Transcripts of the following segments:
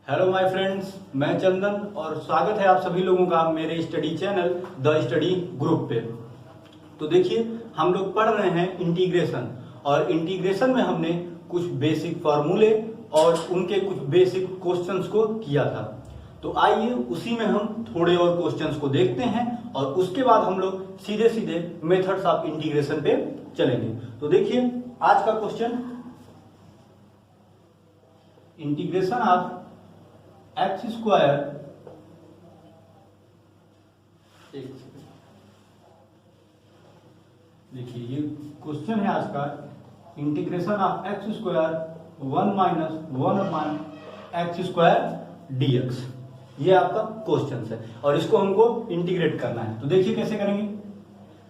Hello my friends, मैं चंदन और स्वागत है आप सभी लोगों का मेरे study channel the study group पे। तो देखिए, हम लोग पढ़ रहे हैं इंटीग्रेशन और इंटीग्रेशन में हमने कुछ बेसिक फार्मूले और उनके कुछ बेसिक क्वेश्चंस को किया था। तो आइए उसी में हम थोड़े और क्वेश्चंस को देखते हैं और उसके बाद हम लोग सीधे सीधे मेथड्स ऑफ इंटीग्रेशन पे चलेंगे। तो देखिए, आज का question integration of x square, देखिए ये क्वेश्चन है आज का, integration of x square 1 minus 1 upon x square dx. ये आपका क्वेश्चन है और इसको हमको इंटीग्रेट करना है। तो देखिए कैसे करेंगे।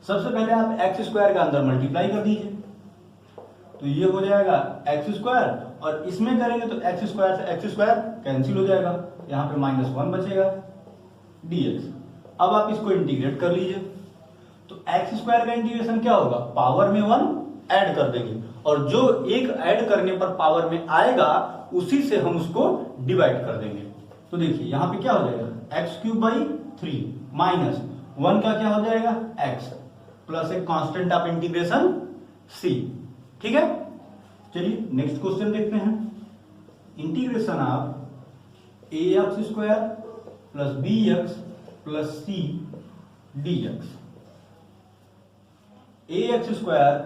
सबसे पहले आप एक्स स्क्वायर का अंदर मल्टीप्लाई कर दीजिए, तो ये हो जाएगा एक्स स्क्वायर, और इसमें करेंगे तो एक्स स्क्वायर से एक्स स्क्वायर कैंसिल हो जाएगा, यहाँ पे -1 बचेगा dx। अब आप इसको इंटीग्रेट कर लीजिए, तो एक्स स्क्वायर का इंटीग्रेशन क्या होगा, पावर में 1 ऐड कर देंगे और जो एक ऐड करने पर पावर में आएगा उसी से हम उसको डिवाइड कर देंगे। तो देखिए यहाँ पे क्या हो जाएगा, x³ / 3 माइनस 1 का क्या हो जाएगा x प्लस एक कांस्टेंट ऑफ इंटीग्रेशन c। ठीक है, चलिए नेक्स्ट क्वेश्चन देखते हैं। Integration of ax² + bx + c dx। ax²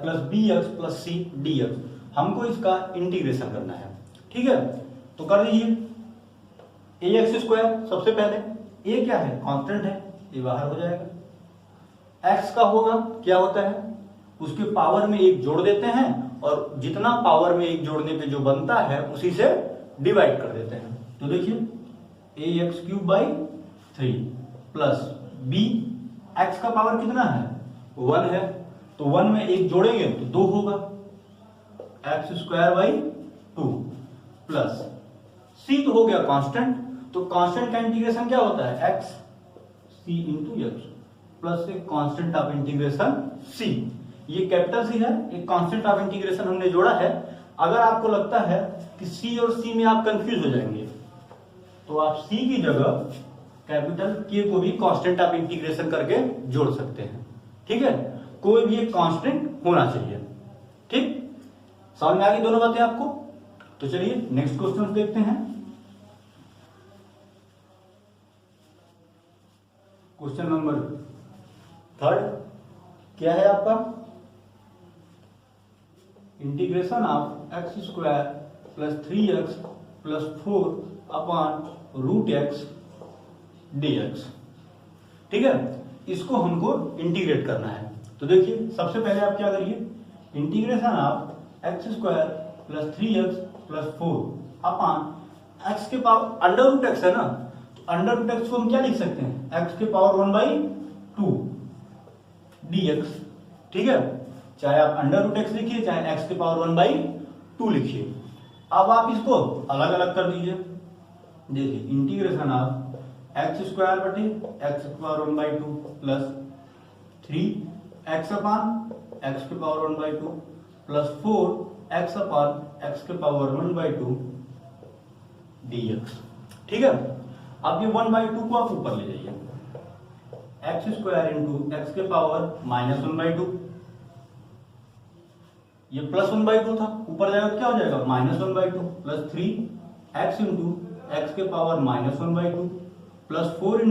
+ bx + c dx, हमको इसका इंटीग्रेशन करना है। ठीक है, तो कर दीजिए। ax² सबसे पहले, a क्या है, कांस्टेंट है, ये बाहर हो जाएगा। x का होगा क्या होता है, उसके पावर में 1 जोड़ देते हैं और जितना पावर में 1 जोड़ने पे जो बनता है उसी से डिवाइड कर देते हैं। तो देखिए ax³ / 3 प्लस b, x का पावर कितना है 1 है, तो 1 में 1 जोड़ेंगे तो 2 होगा, x² / 2 प्लस c तो हो गया कांस्टेंट, तो कांस्टेंट का इंटीग्रेशन क्या होता है x c × x प्लस एक कांस्टेंट ऑफ इंटीग्रेशन c। ये कैपिटल सी है, एक कांस्टेंट ऑफ इंटीग्रेशन हमने जोड़ा है। अगर आपको लगता है कि c और c में आप कंफ्यूज हो जाएंगे तो आप c की जगह कैपिटल k को भी कांस्टेंट ऑफ इंटीग्रेशन करके जोड़ सकते हैं। ठीक है, कोई भी एक कांस्टेंट होना चाहिए। ठीक, समझ में आ गई दोनों बातें आपको। तो चलिए नेक्स्ट क्वेश्चन देखते हैं। क्वेश्चन नंबर 3 क्या है आपका, integration of x² + 3x + 4 upon √x dx। ठीक है, इसको हमको इंटीग्रेट करना है। तो देखिए सबसे पहले आप क्या करिए, integration of x² + 3x + 4 upon x के पावर √x है ना, तो √x को हम क्या लिख सकते हैं, x के पावर 1/2 dx। ठीक है, चाहे आप √x लिखिए चाहे x के पावर 1/2 लिखिए। अब आप इसको अलग अलग कर दीजिए। देखिए इंटीग्रेशन ऑफ x² / x के power 1/2 plus 3x upon x के power 1/2 plus 4x upon x के पावर 1/2 dx। ठीक है, अब ये 1/2 को आप ऊपर ले जाइए, x² × x के पावर -1/2, ये +1/2 था, ऊपर जाएगा क्या हो जाएगा -1/2 प्लस 3x × x के पावर -1/2 प्लस 4 ×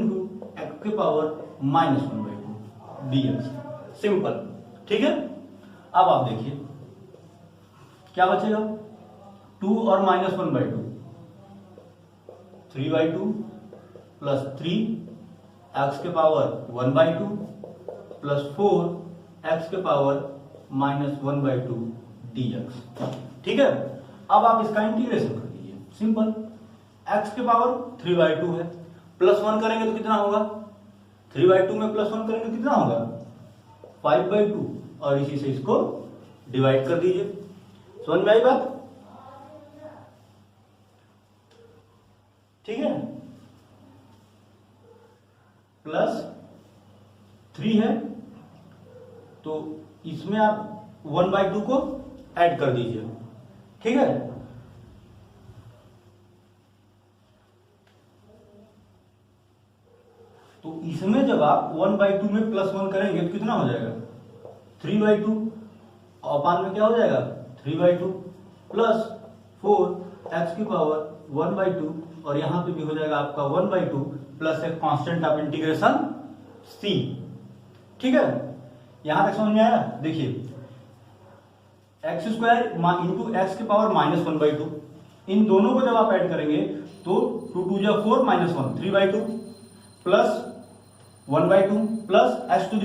x के पावर -1/2 dx। सिंपल। ठीक है, अब आप देखिए क्या बचेगा, 2 और -1/2 3/2 प्लस 3x के पावर 1/2 प्लस 4x के पावर -1/2 dx। ठीक है, अब आप इसका इंटीग्रेशन कर दीजिए। सिंपल, x के पावर 3/2 है, +1 करेंगे तो कितना होगा, 3/2 में +1 करेंगे तो कितना होगा 5/2, और इसी से इसको डिवाइड कर दीजिए। समझ में आई बात। ठीक है, +3 है तो इसमें आप 1/2 को ऐड कर दीजिए। ठीक है, तो इसमें जब आप 1/2 में +1 करेंगे तो कितना हो जाएगा 3/2, अपान में क्या हो जाएगा 3/2 प्लस 4 x की पावर 1/2, और यहां पे भी हो जाएगा आपका 1/2 प्लस एक कांस्टेंट ऑफ इंटीग्रेशन c। ठीक है, यहां तक समझ में आया। देखिए x² इंटू एक्स की पावर -1/2, इन दोनों को जब आप ऐड करेंगे तो 2 2 जा 4 -1 3/2 प्लस 1/2 प्लस x⁻⁻²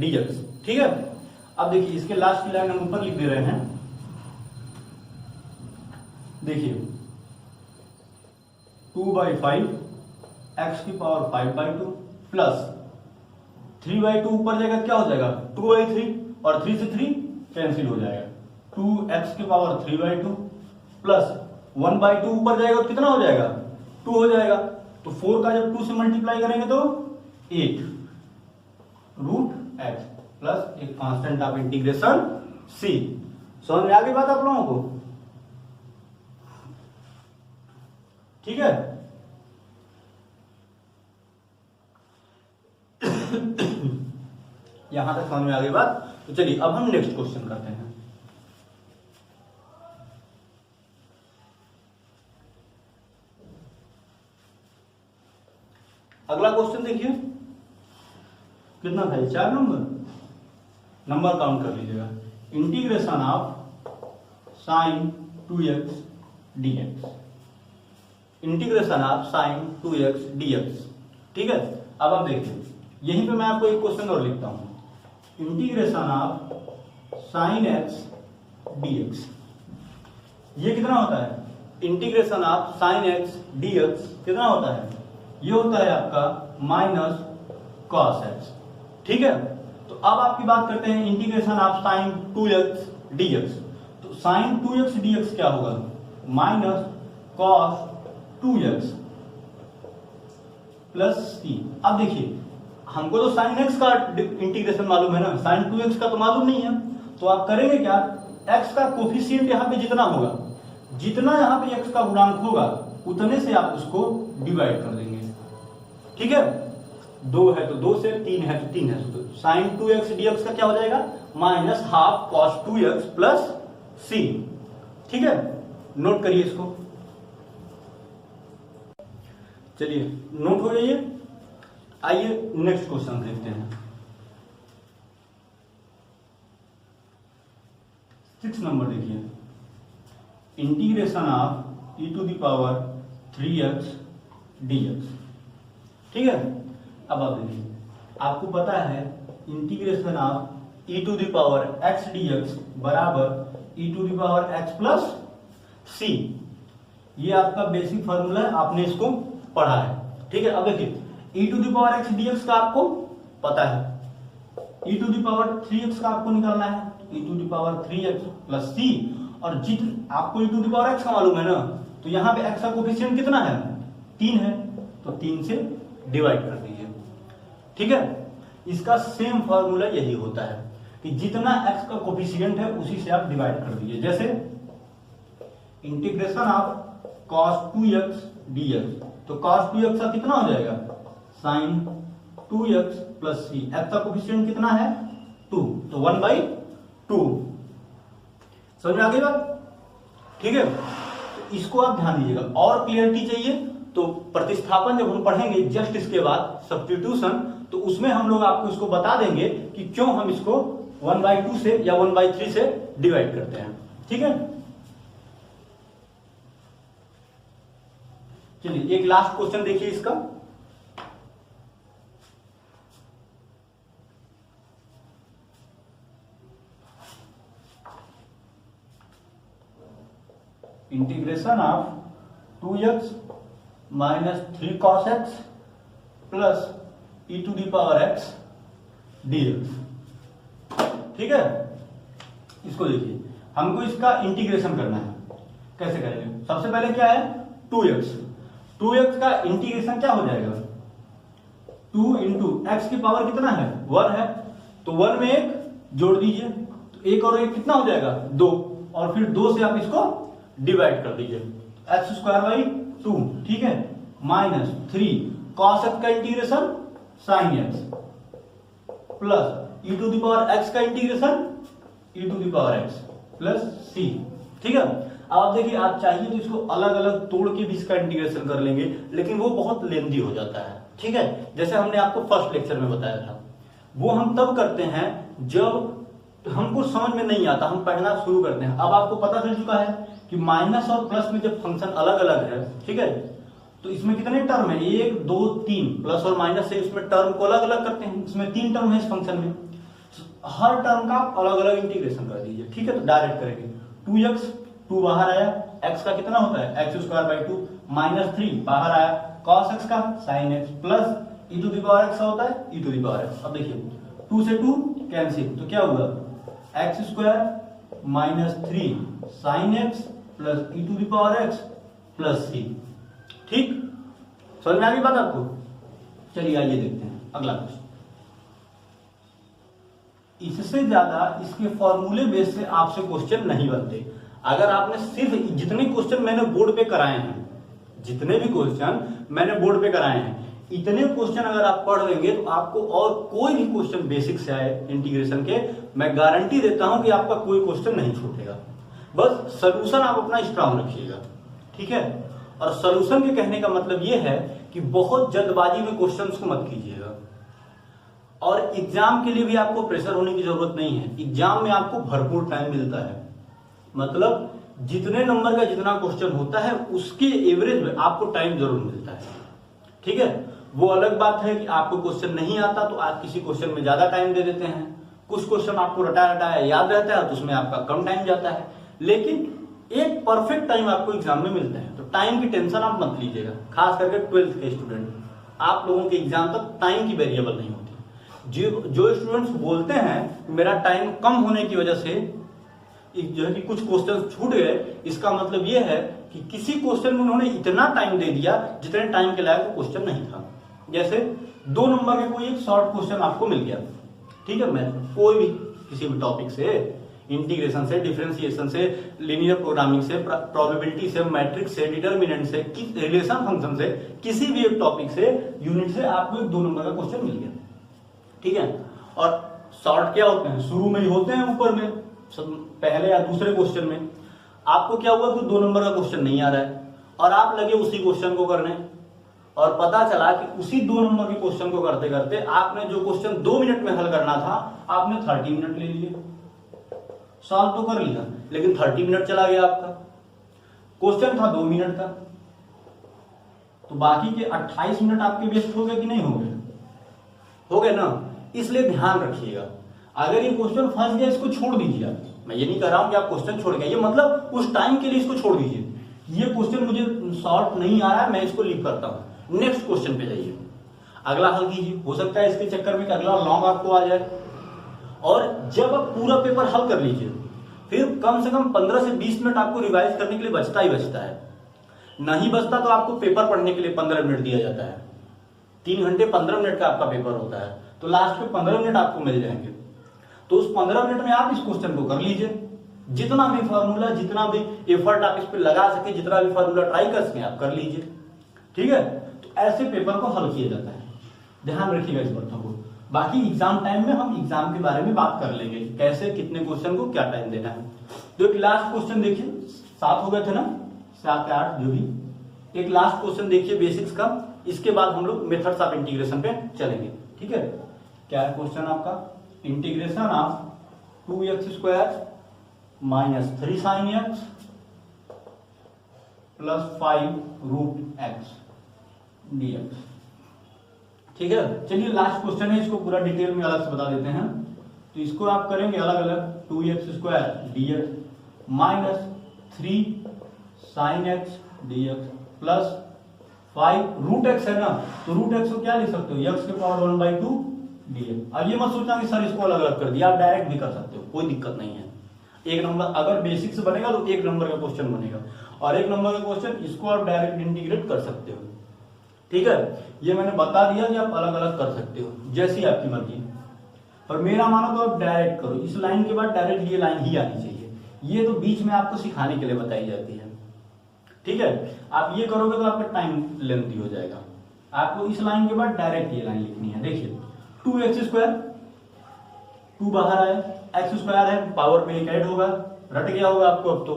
dx। ठीक है, अब देखिए इसके लास्ट की लाइन हम ऊपर लिख दे रहे हैं। देखिए 2/5 x की पावर 5/2 प्लस 3/2 ऊपर जाएगा क्या हो जाएगा 2/3, और 3 से 3 कैंसिल हो जाएगा, 2x की पावर 3/2 प्लस 1/2 ऊपर जाएगा तो कितना हो जाएगा 2 हो जाएगा। तो 4 का जब 2 से मल्टीप्लाई करेंगे तो 8 √x प्लस एक कांस्टेंट ऑफ इंटीग्रेशन c। समझ में आ गई बात आप लोगों को? ठीक है, यहां तक समझ में आ गई बात। तो चलिए अब हम नेक्स्ट क्वेश्चन करते हैं। अगला क्वेश्चन देखिए कितना था, 4 नंबर काउंट कर लीजिएगा। Integration of sin 2x dx, integration of sin 2x dx। ठीक है, अब आप देखिए यहीं पे मैं आपको एक क्वेश्चन और लिखता हूं, integration of sin x dx। ये कितना होता है, integration of sin x dx कितना होता है, ये होता है आपका -cos x। ठीक है, तो अब आपकी बात करते हैं integration of sin 2x dx। तो sin 2x dx क्या होगा, -cos 2x प्लस c। अब देखिए हमको तो sin x का इंटीग्रेशन मालूम है ना, sin 2x का तो मालूम नहीं है। तो आप करेंगे क्या, x का कोफिशिएंट यहाँ पे जितना होगा, जितना यहाँ पे x का गुणांक होगा उतने से आप उसको डिवाइड कर देंगे। ठीक है, 2 है तो 2 से, 3 है तो 3 है तो sin 2x dx का क्या हो जाएगा -12 cos 2x प्लस c। ठीक है, नोट करिए इसको। चलिए नोट हो जाइए। आइए नेक्स्ट क्वेश्चन देखते हैं। 6 नंबर देखिए, इंटीग्रेशन ऑफ e⁻3x dx। ठीक है, अब आप देखिए आपको पता है इंटीग्रेशन ऑफ e⁻x dx बराबर e⁻x प्लस c। ये आपका बेसिक फॉर्मूला है, आपने इसको पढ़ा है। ठीक है, अब देखिए e⁻x dx का आपको पता है, e⁻3x का आपको निकालना है, e⁻3x प्लस c। और आपको e⁻x का मालूम है ना, तो यहाँ पे x का कोफिशिएंट कितना है 3 है, तो 3 से डिवाइड कर दीजिए। ठीक है, इसका सेम फॉर्मूला यही होता है कि जितना x का कोफिशिएंट है उसी से आप डिवाइड कर दीजिए। जैसे integration of cos 2x dx, तो cos 2x का कितना हो जाएगा sin 2x plus c। x का कोफिशिएंट कितना है 2, तो 1/2। समझ में आ गई बात? ठीक है, तो इसको आप ध्यान दीजिएगा। और क्लियरिटी चाहिए तो प्रतिस्थापन जब हम पढ़ेंगे जस्ट इसके बाद सब्स्टिट्यूशन, तो उसमें हम लोग आपको इसको बता देंगे कि क्यों हम इसको 1/2 से या 1/3 से डिवाइड करते हैं। ठीक है, चलिए एक लास्ट क्वेश्चन देखिए इसका। Integration of 2x -3 cos x plus e⁻x dx। ठीक है, इसको देखिए हमको इसका इंटीग्रेशन करना है। कैसे करेंगे, सबसे पहले क्या है 2x का इंटीग्रेशन क्या हो जाएगा 2 इंटू एक्स की पावर कितना है 1 है, तो 1 में 1 जोड़ दीजिए, तो 1 और 1 कितना हो जाएगा 2, और फिर 2 से आप इसको डिवाइड कर दीजिए, x² बाई 2। ठीक है, -3 cos x का integration sin x plus e to the power x का integration e to the power x plus c। ठीक है, अब आप देखिए, आप चाहिए तो इसको अलग अलग तोड़ के भी इसका इंटीग्रेशन कर लेंगे, लेकिन वो बहुत लेंदी हो जाता है। ठीक है, जैसे हमने आपको फर्स्ट लेक्चर में बताया था, वो हम तब करते हैं जब हमको समझ में नहीं आता, हम पढ़ना शुरू करते हैं। अब आपको पता चल चुका है कि माइनस और प्लस में जब फंक्शन अलग अलग है, ठीक है, तो इसमें कितने टर्म है, 1 2 3, प्लस और माइनस से इसमें टर्म को अलग अलग करते हैं। इसमें 3 टर्म है इस फंक्शन में, हर टर्म का अलग अलग इंटीग्रेशन कर दीजिए। ठीक है, तो डायरेक्ट करेंगे, 2x 2 बाहर आया, x का कितना होता है x² माइनस 3 बाहर आया, cos x का sin x plus e to the power x होता है e to the power x। अब देखिए 2 से 2 कैंसिल, तो क्या हुआ x² minus 3 sin x plus e to the power x plus c। ठीक, समझ में आ गई बात आपको? चलिए आइए देखते हैं अगला क्वेश्चन। इससे ज्यादा इसके फॉर्मूले बेस से आपसे क्वेश्चन नहीं बनते। अगर आपने सिर्फ जितने क्वेश्चन मैंने बोर्ड पे कराए हैं, जितने भी क्वेश्चन मैंने बोर्ड पे कराए हैं, इतने क्वेश्चन अगर आप पढ़ लेंगे तो आपको और कोई भी क्वेश्चन बेसिक से आए इंटीग्रेशन के, मैं गारंटी देता हूं कि आपका कोई क्वेश्चन नहीं छूटेगा। बस सॉल्यूशन आप अपना स्ट्रांग रखिएगा। ठीक है, और सॉल्यूशन के कहने का मतलब यह है कि बहुत जल्दबाजी में क्वेश्चंस को मत कीजिएगा, और एग्जाम के लिए भी आपको प्रेशर होने की जरूरत नहीं है। एग्जाम में आपको भरपूर टाइम मिलता है, मतलब जितने नंबर का जितना क्वेश्चन होता है उसके एवरेज में आपको टाइम जरूर मिलता है। ठीक है, वो अलग बात है कि आपको क्वेश्चन नहीं आता तो आप किसी क्वेश्चन में ज्यादा टाइम दे देते हैं, कुछ क्वेश्चन आपको रटा रटाया याद रहता है तो उसमें आपका कम टाइम जाता है, लेकिन एक परफेक्ट टाइम आपको एग्जाम में मिलता है। तो टाइम की टेंशन आप मत लीजिएगा, खास करके 12th के स्टूडेंट, आप लोगों के एग्जाम तक टाइम की वेरिएबल नहीं होती। जो स्टूडेंट्स बोलते हैं मेरा टाइम कम होने की वजह से जो है कि कुछ क्वेश्चन छूट गए, इसका मतलब यह है कि किसी क्वेश्चन में उन्होंने इतना टाइम दे दिया जितने टाइम के लायक वो क्वेश्चन नहीं था। जैसे 2 नंबर के कोई एक शॉर्ट क्वेश्चन आपको मिल गया, ठीक है, मैं कोई भी किसी भी टॉपिक से, इंटीग्रेशन से, डिफरेंशिएशन से, लीनियर प्रोग्रामिंग से, प्रोबेबिलिटी से, मैट्रिक्स से, डिटर्मिनेंट से, रिलेशन फंक्शन से, किसी भी एक टॉपिक से, यूनिट से आपको एक 2 नंबर का क्वेश्चन मिल गया। ठीक है, और शॉर्ट क्या होते हैं, शुरू में ही होते हैं, ऊपर में पहले या दूसरे क्वेश्चन में। आपको क्या हुआ कि 2 नंबर का क्वेश्चन नहीं आ रहा है और आप लगे उसी क्वेश्चन को करने, और पता चला कि उसी 2 नंबर के क्वेश्चन को करते करते आपने जो क्वेश्चन 2 मिनट में हल करना था आपने 30 मिनट ले लिए। सॉल्व तो कर लिया लेकिन 30 मिनट चला गया आपका। क्वेश्चन था 2 मिनट का, तो बाकी के 28 मिनट आपके वेस्ट हो गए कि नहीं हो गए? हो गए ना। इसलिए ध्यान रखिएगा, अगर ये क्वेश्चन फंस गया इसको छोड़ दीजिए आप। मैं ये नहीं कह रहा हूं कि आप क्वेश्चन छोड़ गए, ये मतलब उस टाइम के लिए इसको छोड़ दीजिए। ये क्वेश्चन मुझे सॉल्व नहीं आ रहा है, मैं इसको लीव करता हूं, नेक्स्ट क्वेश्चन पे जाइए, अगला हल कीजिए। हो सकता है इसके चक्कर में अगला लॉन्ग आपको आ जाए। और जब आप पूरा पेपर हल कर लीजिए, फिर कम से कम 15 से 20 मिनट आपको रिवाइज करने के लिए बचता ही बचता है। नहीं बचता तो आपको पेपर पढ़ने के लिए 15 मिनट दिया जाता है। 3 घंटे 15 मिनट का आपका पेपर होता है, तो लास्ट में 15 मिनट आपको मिल जाएंगे। तो उस 15 मिनट में आप इस क्वेश्चन को कर लीजिए, जितना भी फॉर्मूला, जितना भी एफर्ट आप इस पे लगा सके, जितना भी फॉर्मूला ट्राई कर सके आप कर लीजिए। ठीक है, तो ऐसे पेपर को हल किया जाता है, ध्यान रखिएगा इस बातों को। बाकी एग्जाम टाइम में हम एग्जाम के बारे में बात कर लेंगे, कैसे कितने क्वेश्चन को क्या टाइम देना है। तो एक लास्ट क्वेश्चन देखिए, 7 हो गए थे ना, 7 या 8 जो भी। एक लास्ट क्वेश्चन देखिए बेसिक्स का, इसके बाद हम लोग मेथड्स ऑफ इंटीग्रेशन पे चलेंगे। ठीक है, क्या है क्वेश्चन आपका? Integration of 2x² minus 3 sin x plus 5 root x dx। ठीक है, चलिए लास्ट क्वेश्चन है, इसको पूरा डिटेल में अलग से बता देते हैं। तो इसको आप करेंगे अलग अलग, 2x² dx minus 3 sin x dx plus 5 root x है ना, तो रूट x को क्या लिख सकते हो, x के पावर 1/2 dx। अब ये मत सोचना कि सर इसको अलग अलग कर दिया, आप डायरेक्ट भी कर सकते हो, कोई दिक्कत नहीं है। एक नंबर अगर बेसिक से बनेगा तो 1 नंबर का क्वेश्चन बनेगा, और 1 नंबर का क्वेश्चन इसको आप डायरेक्ट इंटीग्रेट कर सकते हो। ठीक है, ये मैंने बता दिया कि आप अलग अलग कर सकते हो, जैसी आपकी मर्जी। पर मेरा मानो तो आप डायरेक्ट करो, इस लाइन के बाद डायरेक्ट ये लाइन ही आनी चाहिए। ये तो बीच में आपको सिखाने के लिए बताई जाती है। ठीक है, आप ये करोगे तो आपका टाइम लेंथी हो जाएगा। आपको इस लाइन के बाद डायरेक्ट ये लाइन लिखनी है। देखिए 2x², 2 बाहर आए, x² है, पावर में एक ऐड होगा, रट गया होगा आपको। अब तो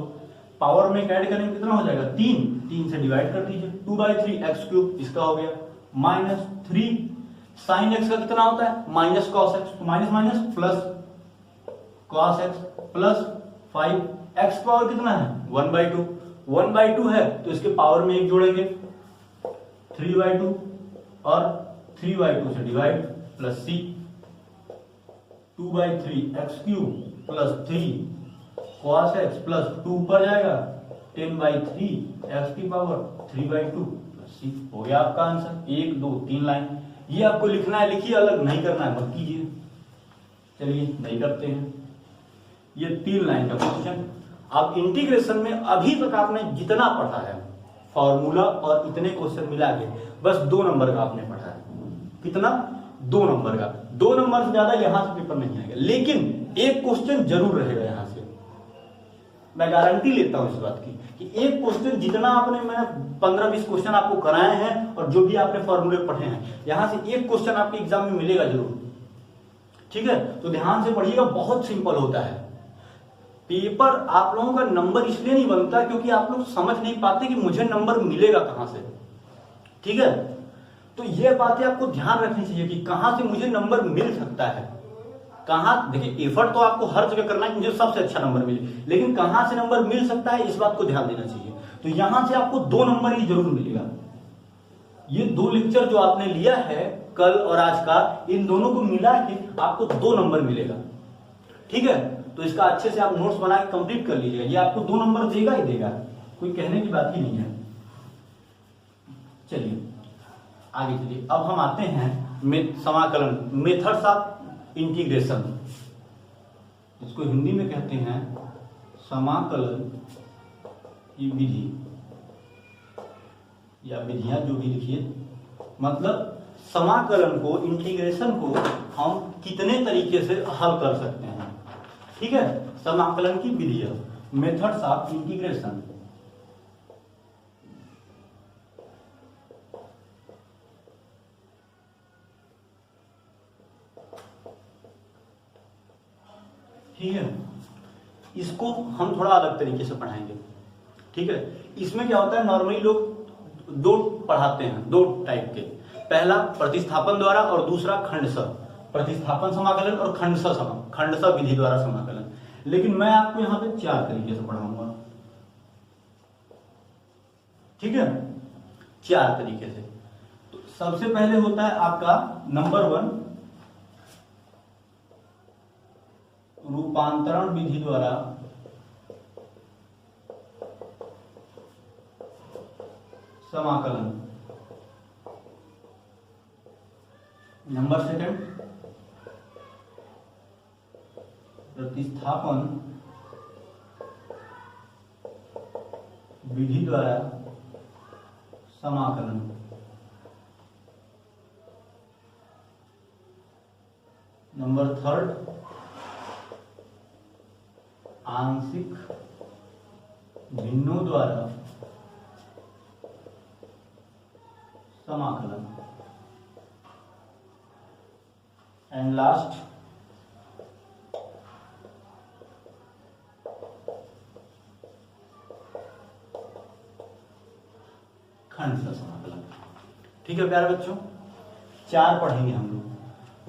पावर में ऐड करेंगे कितना हो जाएगा 3, 3 से डिवाइड कर दीजिए, 2/3 x³ इसका हो गया, -3 sin x का कितना होता है माइनस cos x, तो minus minus plus cos x plus 5, x power कितना है 1/2, 1/2 है तो इसके पावर में एक जोड़ेंगे 3/2 और 3/2 से divide plus c, 2/3 x³ plus 3 cos x plus 2 ऊपर जाएगा 10/3 x की पावर 3/2 प्लस c। हो गया आपका आंसर। 1 2 3 लाइन ये आपको लिखना है, लिखिए, अलग नहीं करना है, मत कीजिए। चलिए नहीं करते हैं। ये 3 लाइन का क्वेश्चन। अब इंटीग्रेशन में अभी तक आपने जितना पढ़ा है फॉर्मूला और इतने क्वेश्चन मिला के बस 2 नंबर का आपने पढ़ा है। कितना 2 नंबर का, 2 नंबर से ज्यादा यहां से पेपर नहीं आएगा, लेकिन एक क्वेश्चन जरूर रहेगा यहां से, मैं गारंटी लेता हूं इस बात की कि एक क्वेश्चन जितना आपने, मैंने 15-20 क्वेश्चन आपको कराए हैं और जो भी आपने फॉर्मूले पढ़े हैं, यहां से एक क्वेश्चन आपके एग्जाम में मिलेगा जरूर। ठीक है, तो ध्यान से पढ़िएगा, बहुत सिंपल होता है पेपर। आप लोगों का नंबर इसलिए नहीं बनता क्योंकि आप लोग समझ नहीं पाते कि मुझे नंबर मिलेगा कहां से। ठीक है, तो ये बातें आपको ध्यान रखनी चाहिए कि कहां से मुझे नंबर मिल सकता है। कहां, देखिए एफर्ट तो आपको हर जगह करना है कि मुझे सबसे अच्छा नंबर मिले, लेकिन कहां से नंबर मिल सकता है इस बात को ध्यान देना चाहिए। तो यहां से आपको 2 नंबर ही जरूर मिलेगा। ये 2 लेक्चर जो आपने लिया है कल और आज का, इन दोनों को मिला के आपको 2 नंबर मिलेगा। ठीक है, तो इसका अच्छे से आप नोट्स बना के कंप्लीट कर लीजिएगा। ये आपको 2 नंबर देगा ही देगा, कोई कहने की बात ही नहीं है। चलिए आगे चलिए। अब हम आते हैं समाकलन, मेथड्स ऑफ इंटीग्रेशन, इसको हिंदी में कहते हैं समाकलन की विधि या विधियां, जो भी लिखिए। मतलब समाकलन को, इंटीग्रेशन को हम कितने तरीके से हल कर सकते हैं। ठीक है, समाकलन की विधियां, मेथड्स ऑफ इंटीग्रेशन। ठीक है, इसको हम थोड़ा अलग तरीके से पढ़ाएंगे। ठीक है, इसमें क्या होता है, नॉर्मली लोग 2 पढ़ाते हैं, 2 टाइप के। पहला प्रतिस्थापन द्वारा और दूसरा खंडशः, प्रतिस्थापन समाकलन और खंडशः विधि द्वारा समाकलन। लेकिन मैं आपको यहां पे 4 तरीके से पढ़ाऊंगा। ठीक है, 4 तरीके से। तो सबसे पहले होता है आपका नंबर 1 रूपांतरण विधि द्वारा समाकलन। नंबर 2 प्रतिस्थापन विधि द्वारा समाकलन। नंबर 3 आंशिक भिन्नों द्वारा समाकलन। एंड लास्ट खंडशः समाकलन। ठीक है प्यारे बच्चों, 4 पढ़ेंगे हम लोग।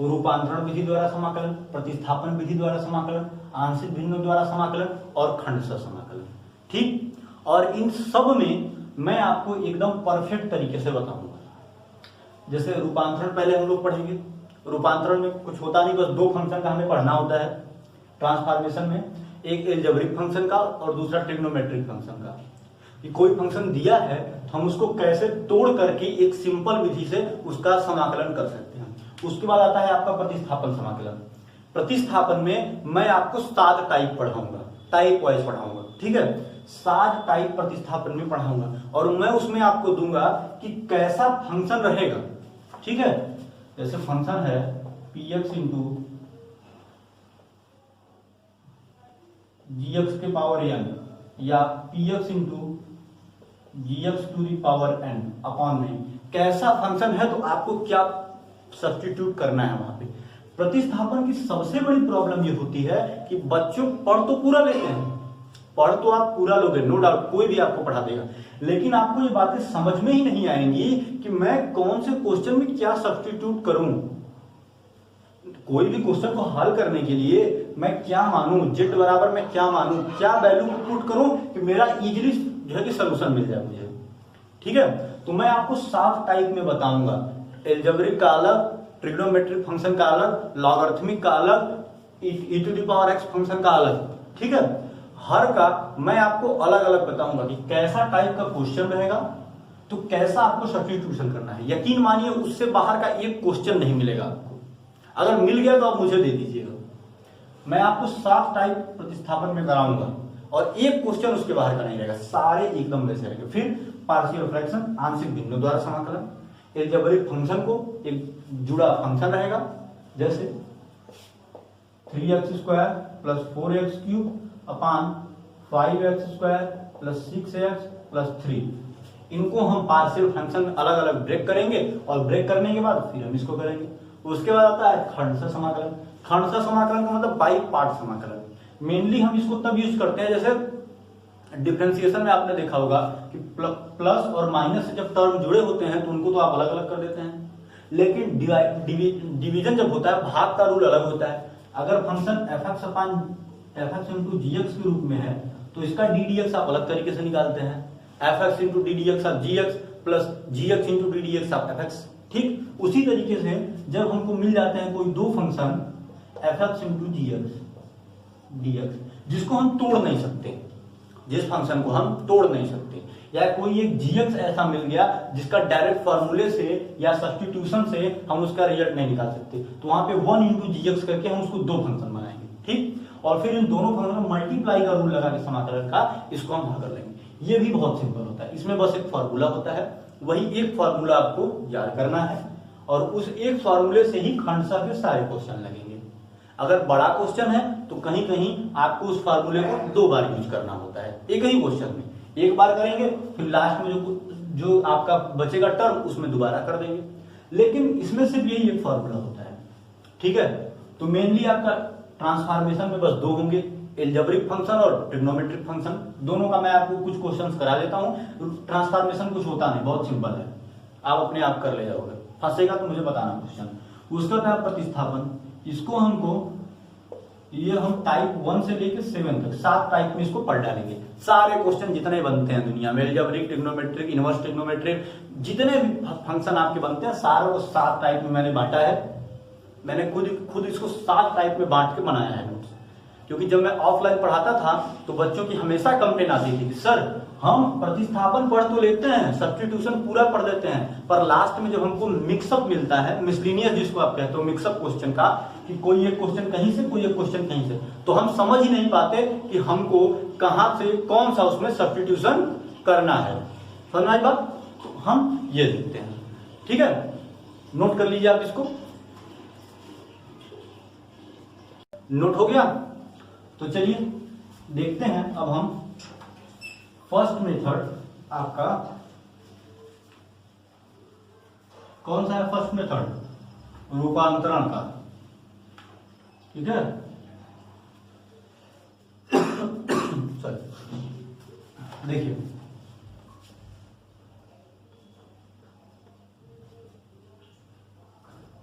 रूपांतरण विधि द्वारा समाकलन, प्रतिस्थापन विधि द्वारा समाकलन, आंशिक भिन्नों द्वारा समाकलन और खंडशः समाकलन। ठीक, और इन सब में मैं आपको एकदम परफेक्ट तरीके से बताऊंगा। जैसे रूपांतरण पहले हम लोग पढ़ेंगे। रूपांतरण में कुछ होता नहीं, बस 2 फंक्शन का हमें पढ़ना होता है ट्रांसफॉर्मेशन में, एक अलजेब्रिक फंक्शन का और दूसरा ट्रिग्नोमेट्रिक फंक्शन का। कि कोई फंक्शन दिया है तो हम उसको कैसे तोड़ करके एक सिंपल विधि से उसका समाकलन कर सकते हैं। उसके बाद आता है आपका प्रतिस्थापन समाकलन। प्रतिस्थापन में मैं आपको 7 टाइप पढ़ाऊंगा, टाइप वाइज पढ़ाऊंगा। ठीक है, 7 टाइप प्रतिस्थापन में पढ़ाऊंगा और मैं उसमें आपको दूंगा कि कैसा फंक्शन रहेगा। ठीक है, जैसे फंक्शन है px इंटू gx के पावर n या px इंटू gx⁴n अपॉन में कैसा फंक्शन है तो आपको क्या सब्स्टिट्यूट करना है वहां पे। प्रतिस्थापन की सबसे बड़ी प्रॉब्लम ये होती है कि बच्चों पढ़ तो पूरा लेते हैं, पढ़ तो आप पूरा लोगे, नो डाउट, कोई भी आपको पढ़ा देगा, लेकिन आपको ये बातें समझ में ही नहीं आएंगी कि मैं कौन से क्वेश्चन में क्या सब्स्टिट्यूट करूं। कोई भी क्वेश्चन को हल करने के लिए मैं क्या मानूं, जेड बराबर मैं क्या मानूं, क्या वैल्यू पुट करूं कि मेरा इजीली जो है कि सोल्यूशन मिल जाए मुझे। ठीक है, तो मैं आपको 7 टाइप में बताऊंगा, एल्जेब्रिक का अलग, ट्रिग्नोमेट्रिक फंक्शन का अलग, लॉगरिथमिक का अलग, e⁴x फंक्शन का अलग। ठीक है, हर का मैं आपको अलग अलग बताऊंगा कि कैसा टाइप का क्वेश्चन रहेगा तो कैसा आपको सब्स्टिट्यूशन करना है। यकीन मानिए उससे बाहर का एक क्वेश्चन नहीं मिलेगा आपको, अगर मिल गया तो आप मुझे दे दीजिएगा। मैं आपको 7 टाइप प्रतिस्थापन में कराऊंगा और एक क्वेश्चन उसके बाहर का नहीं रहेगा, सारे एकदम वैसे रहेंगे। फिर पार्शियल फ्रैक्शन, आंशिक भिन्नों द्वारा समाकलन, एल्जेब्रिक फंक्शन को एक जुड़ा फंक्शन रहेगा जैसे 3x² + 4x³ अपान 5x² + 6x + 3। इनको हम पार्शियल फंक्शन अलग अलग ब्रेक करेंगे और ब्रेक करने के बाद फिर हम इसको करेंगे। उसके बाद आता है खंडशः समाकलन। खंडशः समाकलन का मतलब बाई पार्ट समाकलन। मेनली हम इसको तब यूज करते हैं जैसे डिफरेंशिएशन में आपने देखा होगा कि प्लस और माइनस से जब टर्म जुड़े होते हैं तो उनको तो आप अलग अलग कर देते हैं, लेकिन डिवीजन जब होता है, भाग का रूल अलग होता है। अगर फंक्शन fx × gx के रूप में है तो इसका ddx आप अलग तरीके से निकालते हैं, fx × ddx आप gx प्लस gx × ddx आप fx। ठीक उसी तरीके से जब हमको मिल जाते हैं कोई दो फंक्शन fx × gx dx जिसको हम तोड़ नहीं सकते, जिस फंक्शन को हम तोड़ नहीं सकते, या कोई एक gx ऐसा मिल गया जिसका डायरेक्ट फॉर्मूले से या सब्स्टिट्यूशन से हम उसका रिजल्ट नहीं निकाल सकते, तो वहां पे 1 × gx करके हम उसको दो फंक्शन बनाएंगे। ठीक, और फिर इन दोनों फंक्शन में मल्टीप्लाई का रूल लगा के समाकलन का इसको हम हल कर लेंगे। ये भी बहुत सिंपल होता है, इसमें बस एक फॉर्मूला होता है, वही एक फॉर्मूला आपको याद करना है और उस एक फॉर्मूले से ही खंडशः के सारे क्वेश्चन लगेंगे। अगर बड़ा क्वेश्चन है तो कहीं कहीं आपको उस फार्मूले को 2 बार यूज करना होता है, एक ही क्वेश्चन में एक बार करेंगे, फिर लास्ट में जो आपका बचेगा टर्म उसमें दोबारा कर देंगे, लेकिन इसमें सिर्फ यही एक फार्मूला होता है। ठीक है, तो मेनली आपका ट्रांसफॉर्मेशन में बस 2 होंगे, एल्जेब्रिक फंक्शन और ट्रिग्नोमेट्रिक फंक्शन। दोनों का मैं आपको कुछ क्वेश्चंस करा देता हूं। ट्रांसफॉर्मेशन कुछ होता नहीं, बहुत सिंपल है, आप अपने आप कर ले जाओगे, फंसेगा तो मुझे बताना क्वेश्चन। उसका था प्रतिस्थापन, इसको हमको ये हम टाइप 1 से लेकर 7 तक 7 टाइप में इसको पढ़ डालेंगे। सारे क्वेश्चन जितने बनते हैं दुनिया में, एल्जेब्रिक, ट्रिग्नोमेट्रिक, इनवर्स ट्रिग्नोमेट्रिक, जितने भी फंक्शन आपके बनते हैं सारे को 7 टाइप में मैंने बांटा है। मैंने खुद इसको 7 टाइप में बांट के बनाया है नोट्स, क्योंकि जब मैं ऑफलाइन पढ़ाता था तो बच्चों की हमेशा कंप्लेन आती थी कि सर हम प्रतिस्थापन पढ़ तो लेते हैं, सब्स्टिट्यूशन पूरा पढ़ लेते हैं, पर लास्ट में जब हमको मिक्सअप मिलता है, मिसलिनियस जिसको आप कहते हो मिक्सअप क्वेश्चन का, कि कोई एक क्वेश्चन कहीं से कोई एक क्वेश्चन कहीं से, तो हम समझ ही नहीं पाते कि हमको कहां से कौन सा उसमें सब्स्टिट्यूशन करना है। समझ आई बात? तो हम ये देखते हैं। ठीक है, नोट कर लीजिए आप इसको। नोट हो गया? तो चलिए देखते हैं अब हम फर्स्ट मेथड आपका कौन सा है। फर्स्ट मेथड रूपांतरण का। ठीक है, देखिए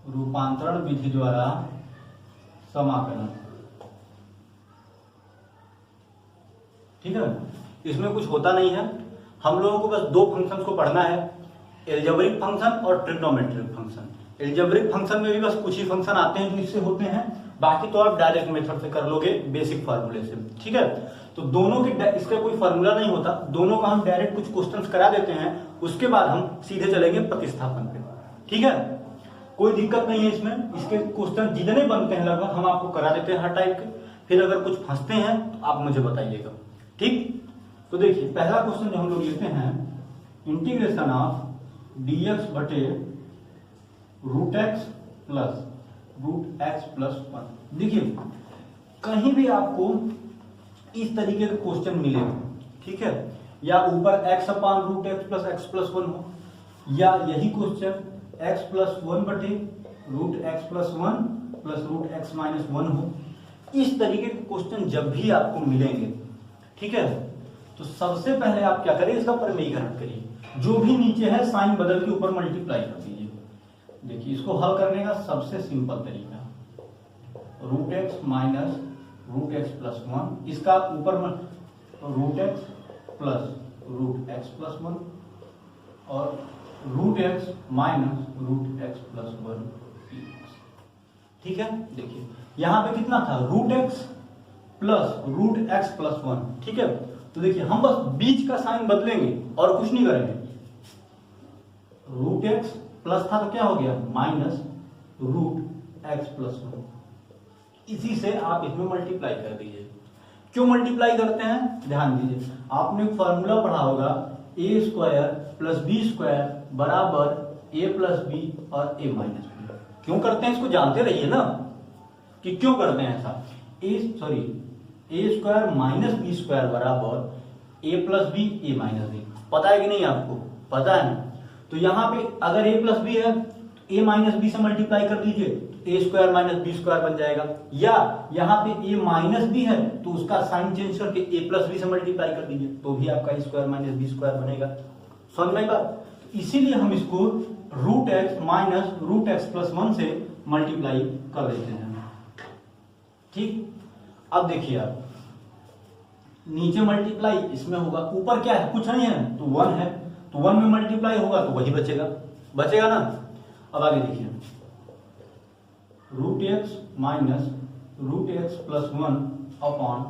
रूपांतरण विधि द्वारा समाकलन। ठीक है, इसमें कुछ होता नहीं है, हम लोगों को बस 2 फंक्शन को पढ़ना है, एल्जेब्रिक फंक्शन और ट्रिग्नोमेट्रिक फंक्शन। एल्जेब्रिक फंक्शन में भी बस कुछ ही फंक्शन आते हैं जो इससे होते हैं, बाकी तो आप डायरेक्ट मेथड से कर लोगे बेसिक फार्मूले से। ठीक है, तो दोनों के इसका कोई फार्मूला नहीं होता, दोनों का हम डायरेक्ट कुछ क्वेश्चंस करा देते हैं, उसके बाद हम सीधे चलेंगे प्रतिस्थापन पे। ठीक है, कोई दिक्कत नहीं है इसमें, इसके क्वेश्चन जितने बनते हैं लगभग हम आपको करा देते हैं हर टाइप के। फिर अगर कुछ फंसते हैं तो आप मुझे बताइएगा। ठीक, तो देखिए पहला क्वेश्चन जो हम लोग लेते हैं, इंटीग्रेशन ऑफ dx बटे √x प्लस √x प्लस 1। देखिए कहीं भी आपको इस तरीके के क्वेश्चन मिले, ठीक है, या ऊपर x upon root x plus x plus one हो, या यही क्वेश्चन x प्लस वन बटे root x plus one plus root x minus one हो। इस तरीके के क्वेश्चन जब भी आपको मिलेंगे, ठीक है, तो सबसे पहले आप क्या करें, इसका प्रमेयीकरण करिए। जो भी नीचे है साइन बदल के ऊपर मल्टीप्लाई कर दीजिए। देखिए इसको हल करने का सबसे सिंपल तरीका, root x minus root x plus one, इसका ऊपर root x plus root x plus one और root x minus root x plus one. ठीक है, देखिए यहां पे कितना था, root x plus root x plus one. ठीक है, तो देखिए हम बस बीच का साइन बदलेंगे और कुछ नहीं करेंगे। रूट एक्स प्लस था तो क्या हो गया, minus root x plus one. इसी से आप इसमें मल्टीप्लाई कर दीजिए। क्यों मल्टीप्लाई करते हैं, ध्यान दीजिए, आपने फॉर्मूला पढ़ा होगा, a square plus B square बराबर ए प्लस बी और ए माइनस बी। क्यों करते हैं इसको जानते रहिए ना कि क्यों करते हैं ऐसा। ए स्क्वायर माइनस बी स्क्वायर बराबर ए प्लस बी ए माइनस बी, पता है कि नहीं आपको, पता है ना। तो यहां पे अगर ए प्लस बी है तो ए माइनस बी से मल्टीप्लाई कर दीजिए, ए स्क्वायर माइनस बी स्क्वायर बन जाएगा। या यहाँ पे ए माइनस बी है तो उसका साइन चेंज करके ए प्लस बी से मल्टीप्लाई कर दीजिए, तो भी आपका a square minus b square बनेगा। समझ में बात, इसीलिए हम इसको root x minus root x plus one से मल्टीप्लाई कर देते हैं। ठीक, अब देखिए आप नीचे मल्टीप्लाई इसमें होगा, ऊपर क्या है, कुछ नहीं है तो वन है, तो वन में मल्टीप्लाई होगा तो वही बचेगा ना। अब आगे देखिए, root x minus root x plus one upon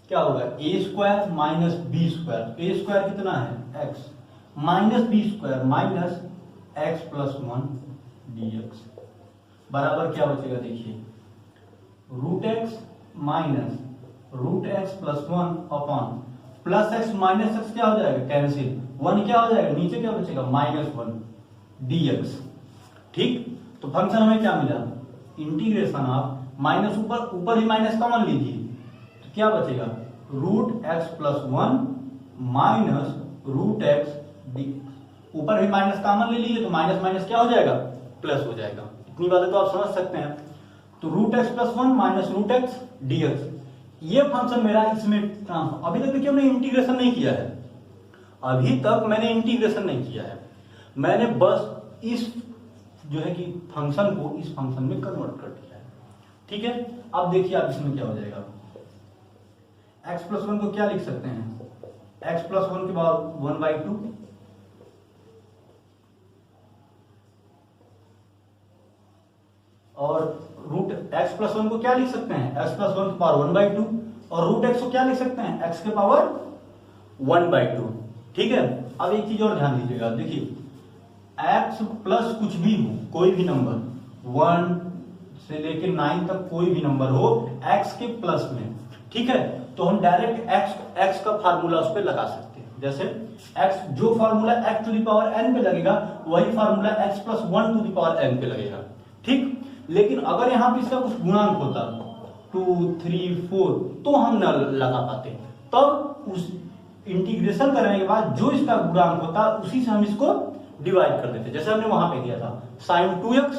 क्या होगा, a square minus b square. A square कितना है, x, minus b square minus x plus one d x बराबर क्या बचेगा, देखिए root x minus root x plus one upon plus x minus x क्या हो जाएगा, कैंसिल, वन क्या हो जाएगा, नीचे क्या बचेगा, माइनस वन डी एक्स। ठीक, तो फंक्शन हमें क्या मिला, इंटीग्रेशन ऑफ माइनस ऊपर ही माइनस कॉमन लीजिए तो क्या बचेगा, root x plus one minus root x d. ऊपर भी माइनस कॉमन ले लीजिए तो माइनस माइनस क्या हो जाएगा, प्लस हो जाएगा। इतनी बातें तो आप समझ सकते हैं। तो root x plus one minus root x d x, ये फंक्शन मेरा इसमें ट्रांसफर। अभी तक देखिए हमने इंटीग्रेशन नहीं किया है, अभी तक मैंने इंटीग्रेशन नहीं किया है, मैंने बस इस जो है कि फंक्शन को इस फंक्शन में कन्वर्ट कर दिया है। ठीक है, अब देखिए आप इसमें क्या हो जाएगा, x प्लस वन को क्या लिख सकते हैं, x प्लस वन के बाद वन बाई टू और रूट x प्लस वन को क्या लिख सकते हैं, x प्लस वन के पावर वन बाई टू और रूट x को क्या लिख सकते हैं, x के पावर वन बाई टू। ठीक है, अब एक चीज और ध्यान दीजिएगा, देखिए x प्लस कुछ भी हो, कोई भी नंबर 1 से लेके 9 तक कोई भी नंबर हो x के प्लस में, ठीक है, तो हम डायरेक्ट x का फार्मूला उस पर लगा सकते हैं। जैसे x, जो formula x to the power n पे लगेगा वही formula x plus one to the power n पे लगेगा। ठीक, लेकिन अगर यहाँ पे इसका कुछ गुणांक होता 2, 3, 4 तो हम न लगा पाते, तब उस इंटीग्रेशन करने के बाद जो इसका गुणांक होता उसी से हम इसको डिवाइड कर देते। जैसे हमने वहां पे दिया था साइन 2x,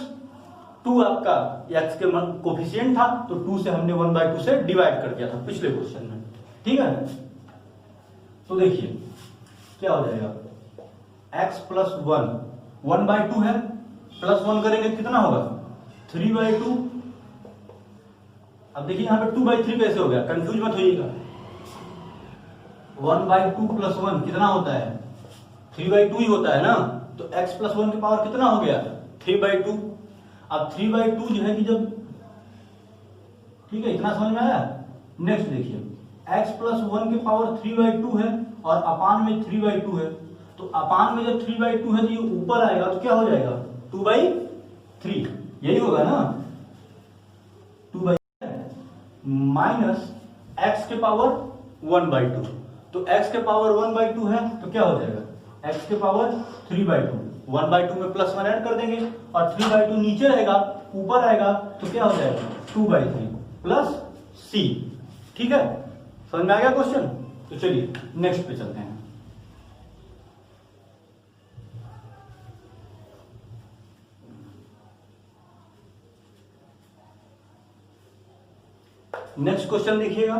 2 आपका x के कोफिशिएंट था तो 2 से हमने 1/2 से डिवाइड कर दिया था पिछले क्वेश्चन में। ठीक है, तो देखिए क्या हो जाएगा, x प्लस वन 1/2 है, प्लस वन करेंगे कितना होगा 3/2। अब देखिए यहाँ पे 2/3 कैसे हो गया, कंफ्यूज मत होइएगा। 1/2 प्लस वन कितना होता है, 3/2 ही होता है ना, तो x प्लस वन की पावर कितना हो गया 3/2। अब 3/2 जो है कि जब, ठीक है, इतना समझ में आया। नेक्स्ट देखिए x प्लस वन की पावर 3/2 है और अपान में 3/2 है, तो अपान में जब 3/2 है तो ये ऊपर आएगा तो क्या हो जाएगा 2/3, यही होगा ना, 2/3 माइनस x के पावर 1/2, तो x के पावर 1/2 है तो क्या हो जाएगा x के पावर 3/2, 1/2 में प्लस वन ऐड कर देंगे और 3/2 नीचे रहेगा, ऊपर आएगा तो क्या हो जाएगा 2/3 प्लस c। ठीक है, समझ में आ गया क्वेश्चन। तो चलिए नेक्स्ट पे चलते हैं। नेक्स्ट क्वेश्चन देखिएगा,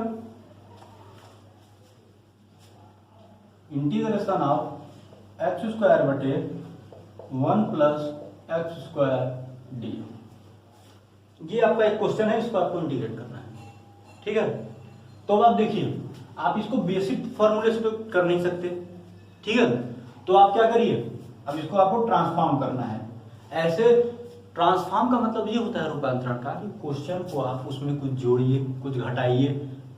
इंटीग्रेशन ऑफ एक्स स्क्वायर बटे 1 प्लस एक्स स्क्वायर डी। ये आपका एक क्वेश्चन है, इसको आपको इंटीग्रेट करना है, ठीक है। तो अब आप देखिए, आप इसको बेसिक फॉर्मूले से तो कर नहीं सकते, ठीक है। तो आप क्या करिए, अब इसको आपको ट्रांसफॉर्म करना है। ऐसे ट्रांसफॉर्म का मतलब ये होता है रूपांतरण का, कि क्वेश्चन को आप उसमें कुछ जोड़िए, कुछ घटाइए,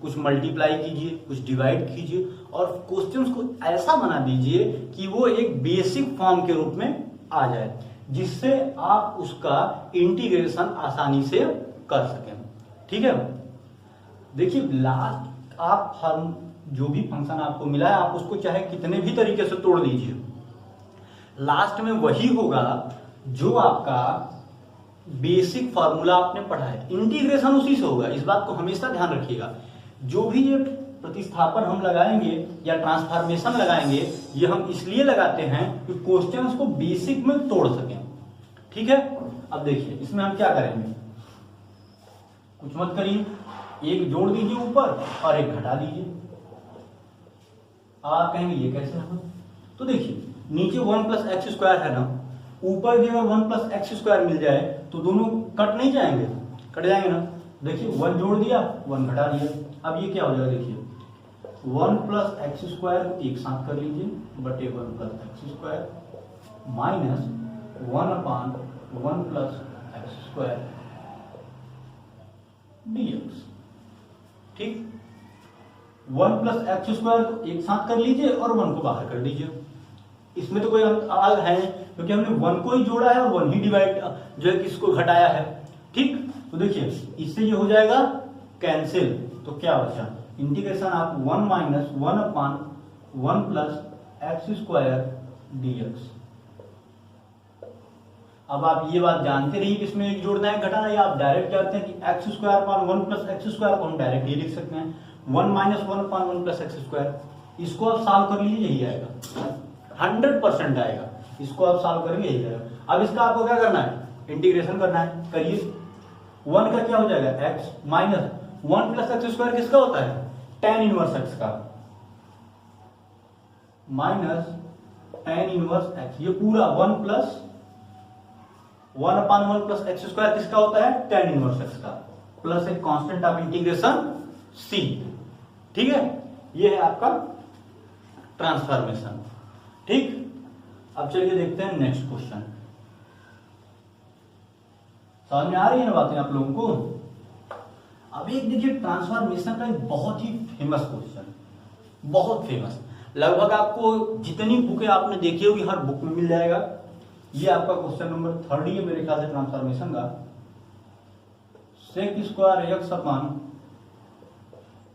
कुछ मल्टीप्लाई कीजिए, कुछ डिवाइड कीजिए और क्वेश्चंस को ऐसा बना दीजिए कि वो एक बेसिक फॉर्म के रूप में आ जाए, जिससे आप उसका इंटीग्रेशन आसानी से कर सकें, ठीक है। देखिए लास्ट आप फॉर्म जो भी फंक्शन आपको मिला है, आप उसको चाहे कितने भी तरीके से तोड़ लीजिए, लास्ट में वही होगा जो आपका बेसिक फॉर्मूला आपने पढ़ा है। इंटीग्रेशन उसी से होगा, इस बात को हमेशा ध्यान रखिएगा। जो भी ये प्रतिस्थापन हम लगाएंगे या ट्रांसफॉर्मेशन लगाएंगे, ये हम इसलिए लगाते हैं कि क्वेश्चंस को बेसिक में तोड़ सकें, ठीक है। अब देखिए इसमें हम क्या करेंगे, कुछ मत करिए, एक जोड़ दीजिए ऊपर और एक घटा दीजिए। आप कहेंगे ये कैसे होगा, तो देखिए नीचे 1 प्लस एक्स स्क्वायर है ना, ऊपर भी अगर 1 प्लस एक्स स्क्वायर मिल जाए तो दोनों कट नहीं जाएंगे, कट जाएंगे ना। देखिए 1 जोड़ दिया, 1 घटा दिया, अब ये क्या हो जाएगा, देखिए 1 प्लस एक्स स्क्वायर को एक साथ कर लीजिए बटे 1 plus x square minus 1/1 plus x square dx, ठीक। 1 प्लस एक्स स्क्वायर को एक साथ कर लीजिए और 1 को बाहर कर दीजिए। इसमें तो कोई अलग है क्योंकि हमने 1 को ही जोड़ा है और 1 ही डिवाइड जो है किसको घटाया है, ठीक। तो देखिए इससे ये हो जाएगा कैंसिल, तो क्या बचा, इंटीग्रेशन आप 1 minus 1/1 plus x square dx। अब आप ये बात जानते रहिए कि इसमें एक जोड़ना है घटाना, या आप डायरेक्ट जानते हैं कि x square upon 1 plus x square को हम डायरेक्ट ये लिख सकते हैं 1 माइनस 1/1 प्लस एक्स स्क्वायर। इसको आप सॉल्व कर लीजिए, यही आएगा, 100% आएगा। इसको आप सॉल्व करेंगे यही आएगा। अब इसका आपको क्या करना है, इंटीग्रेशन करना है, करिए। 1 का क्या हो जाएगा x minus 1 plus x square किसका होता है, tan इनवर्स x का, माइनस tan इनवर्स x, ये पूरा 1 प्लस 1/1 प्लस एक्स स्क्वायर किसका होता है, tan इनवर्स x का, प्लस एक कांस्टेंट ऑफ इंटीग्रेशन c, ठीक है। ये है आपका ट्रांसफॉर्मेशन, ठीक। अब चलिए देखते हैं नेक्स्ट क्वेश्चन। समझ में आ रही है ना बातें आप लोगों को। अब एक देखिए ट्रांसफॉर्मेशन का एक बहुत ही फेमस क्वेश्चन, बहुत फेमस, लगभग आपको जितनी बुकें आपने देखी होगी हर बुक में मिल जाएगा। ये आपका क्वेश्चन नंबर 30 है मेरे ख्याल से ट्रांसफॉर्मेशन का, sec square x upon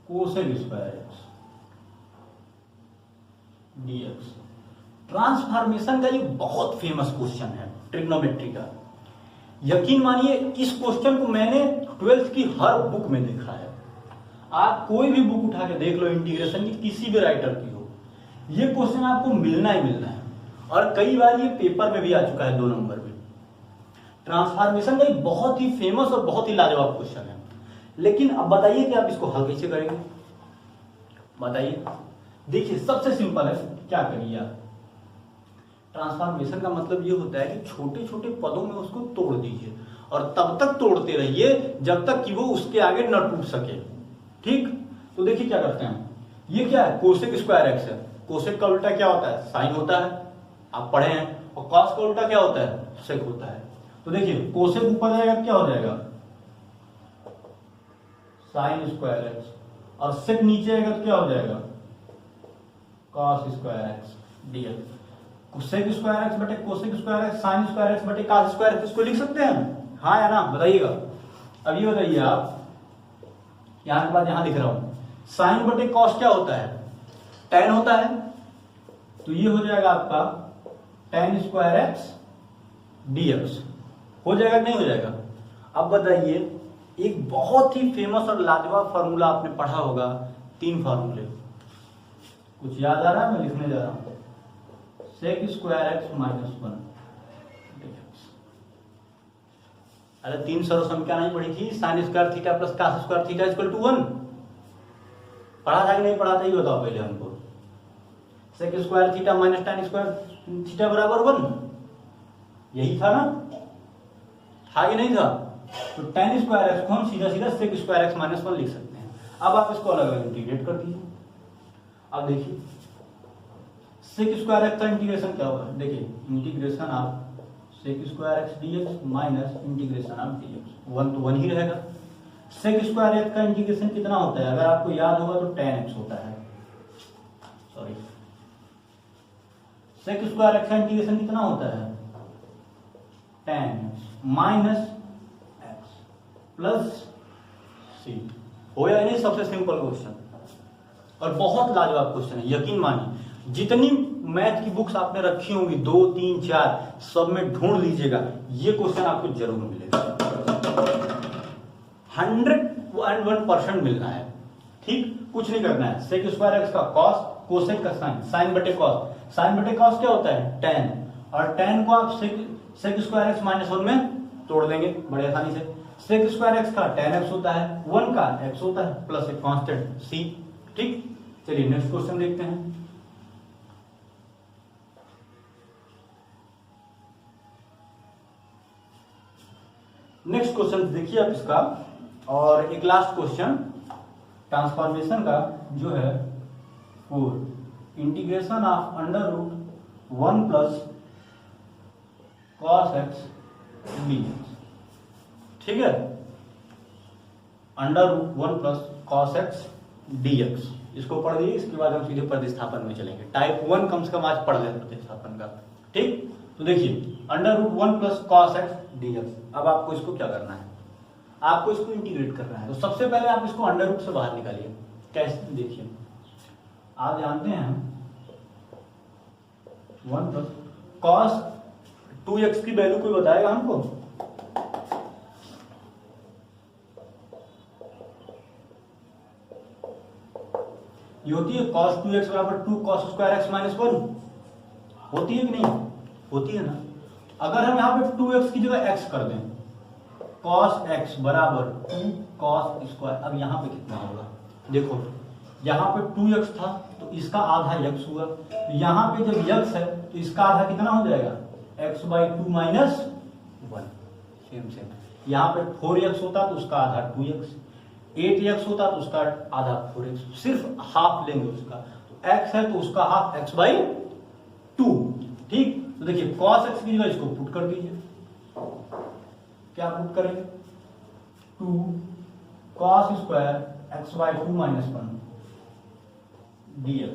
cosec square x dx। Transformation का ये बहुत फेमस क्वेश्चन है ट्रिग्नोमेट्री का। यकीन मानिए इस क्वेश्चन को मैंने 12th की हर बुक में देखा है। आप कोई भी बुक उठा के देख लो इंटीग्रेशन की, किसी भी राइटर की हो, ये क्वेश्चन आपको मिलना ही मिलना है, और कई बार ये पेपर में भी आ चुका है 2 नंबर में। ट्रांसफॉर्मेशन का एक बहुत ही फेमस और बहुत ही लाजवाब क्वेश्चन है। लेकिन अब बताइए कि आप इसको हल कैसे करेंगे, बताइए। देखिए सबसे सिंपल है, क्या करिए आप, ट्रांसफॉर्मेशन का मतलब ये होता है कि छोटे छोटे पदों में उसको तोड़ दीजिए और तब तक तोड़ते रहिए जब तक कि वो उसके आगे न टूट सके, ठीक। तो देखिए क्या करते हैं, ये क्या है, कोसेक स्क्वायर एक्स है। कोसेक का उल्टा क्या होता है, साइन होता है, आप पढ़े हैं। और कॉस का उल्टा क्या होता है, सेक होता है। तो देखिए कोसेक ऊपर जाएगा क्या हो जाएगा, साइन स्क्वायर एक्स, और सेक नीचे आएगा तो क्या हो जाएगा, cos square x dx। Cosec square x बटे cosec square x, sine square x बटे कॉस स्क्वायर एक्स, इसको लिख सकते हैं, हाँ या ना, बताइएगा। अब ये बताइए आप, यहां के बाद यहां लिख रहा हूं, साइन बटे कॉस क्या होता है, tan होता है, तो ये हो जाएगा आपका tan स्क्वायर एक्स dx। हो जाएगा नहीं हो जाएगा। अब बताइए, एक बहुत ही फेमस और लाजवाब फार्मूला आपने पढ़ा होगा, 3 फार्मूले, कुछ याद आ रहा है? मैं लिखने जा रहा हूं sec स्क्वायर एक्स माइनस 1। अरे 3 सरल संख्या नहीं पढ़ी थी? Sine square theta plus cos square theta equal to 1 पढ़ा था कि नहीं पढ़ा था? ये बताओ पहले हमको। Sec square theta minus tan square theta बराबर 1, यही था ना? था कि नहीं था? तो tan स्क्वायर एक्स को हम सीधा सीधा सेक स्क्वायर एक्स माइनस 1 लिख सकते हैं। अब आप इसको अलग अलग इंटीग्रेट कर दीजिए। अब देखिए सेक स्क्वायर एक्स का इंटीग्रेशन क्या होगा? देखिए integration of sec square x dx minus integration of dx, 1 तो 1 ही रहेगा। सेक स्क्वायर एक्स का इंटीग्रेशन कितना होता है? अगर आपको याद होगा तो tan x होता है। सॉरी, सेक स्क्वायर एक्स का इंटीग्रेशन कितना होता है? tan x minus x plus c. हो या नहीं? सबसे सिंपल क्वेश्चन और बहुत लाजवाब क्वेश्चन है, यकीन मानिए। जितनी मैथ की बुक्स आपने रखी होंगी 2, 3, 4 सब में ढूंढ लीजिएगा, ये क्वेश्चन आपको जरूर मिलेगा। 101% मिलना है। ठीक, कुछ नहीं करना है। सेक स्क्वायर एक्स का कॉस, कोसेक का साइन, साइन बटे कॉस। साइन बटे कॉस क्या होता है? tan, और tan को आप सेक स्क्वायर एक्स माइनस 1 में तोड़ देंगे बड़े आसानी से। सेक स्क्वायर एक्स का tan x होता है, 1 का x होता है, प्लस एक कांस्टेंट c। ठीक, चलिए नेक्स्ट क्वेश्चन देखते हैं। नेक्स्ट क्वेश्चन देखिए आप इसका, और एक लास्ट क्वेश्चन ट्रांसफॉर्मेशन का जो है 4 integration of under root 1 plus cos x dx. ठीक है, under root 1 plus cos x dx, इसको पढ़ लीजिए। इसके बाद हम सीधे प्रतिस्थापन में चलेंगे। टाइप 1 कम से कम आज पढ़ लें प्रतिस्थापन का। ठीक, तो देखिए under root 1 plus cos x dx. अब आपको इसको क्या करना है? आपको इसको इंटीग्रेट करना है। तो सबसे पहले आप इसको अंडर रूट से बाहर निकालिए। कैसे? देखिए आप जानते हैं 1 प्लस कॉस 2x की वैल्यू कोई बताएगा हमको? ये होती है cos 2x बराबर 2 cos स्क्वायर एक्स माइनस 1। होती है कि नहीं? होती है ना। अगर हम यहाँ पे 2x की जगह x कर दें, cos x बराबर 2 cos स्क्वायर, अब यहाँ पे कितना होगा? देखो यहाँ पे 2x था तो इसका आधा x हुआ, तो यहाँ पे जब x है तो इसका आधा कितना हो जाएगा? x by 2 minus 1। Same same यहाँ पे 4x होता तो उसका आधा 2x, 8x होता तो उसका आधा 4x, सिर्फ हाफ लेंगे उसका। तो x है तो उसका हाफ x बाई 2। ठीक, तो देखिए cos x की जगह इसको पुट कर दीजिए। क्या पुट करेंगे? 2 cos square x by 2 minus 1 dx।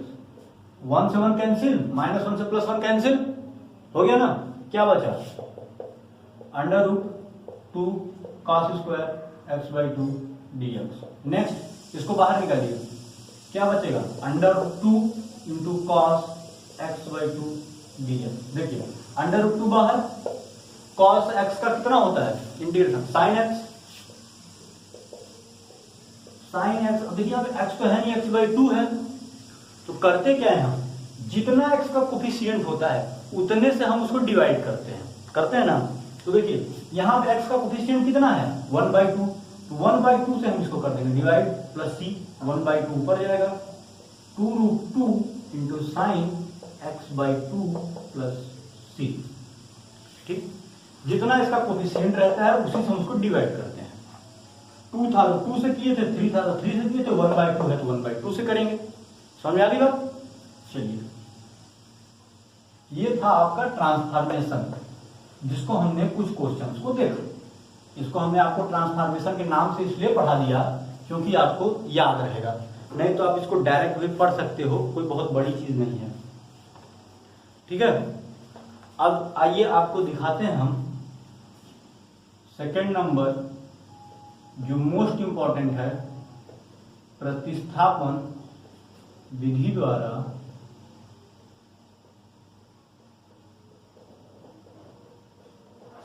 1 से 1 कैंसिल, माइनस 1 से प्लस 1 कैंसिल, हो गया ना? क्या बचा? Under root 2 cos square x by 2 dx। Next इसको बाहर निकालिए, क्या बचेगा? Under root 2 into cos x by 2 dx। देखिए अंडर रूट 2 बाहर, cos x का कितना होता है? Integration sine x, sine x। अब देखिए यहाँ पे x तो है नहीं, x बाई 2 है। तो करते क्या है हम? जितना x का कोफिशिएंट होता है उतने से हम उसको डिवाइड करते हैं ना। तो देखिए यहाँ पे x का कोफिशिएंट कितना है? 1 बाई 2, तो 1 बाई 2 से हम इसको कर देंगे डिवाइड, प्लस c 1 बाई 2 ऊपर जाएगा, 2 root 2 into sine x by 2 plus c। ठीक, जितना इसका कोफिशिएंट रहता है उसी से हम उसको डिवाइड करते हैं। 2 था तो 2 से किए थे, 3 था तो 3 से किए थे, 1 बाई 2 है तो 1 बाई 2 से करेंगे। समझ आ गई बात? चलिए, ये था आपका ट्रांसफॉर्मेशन, जिसको हमने कुछ क्वेश्चंस को देखा। इसको हमने आपको ट्रांसफॉर्मेशन के नाम से इसलिए पढ़ा दिया क्योंकि आपको याद रहेगा, नहीं तो आप इसको डायरेक्ट भी पढ़ सकते हो, कोई बहुत बड़ी चीज नहीं है। ठीक है, अब आइए आपको दिखाते हैं हम सेकंड नंबर जो मोस्ट इंपॉर्टेंट है, प्रतिस्थापन विधि द्वारा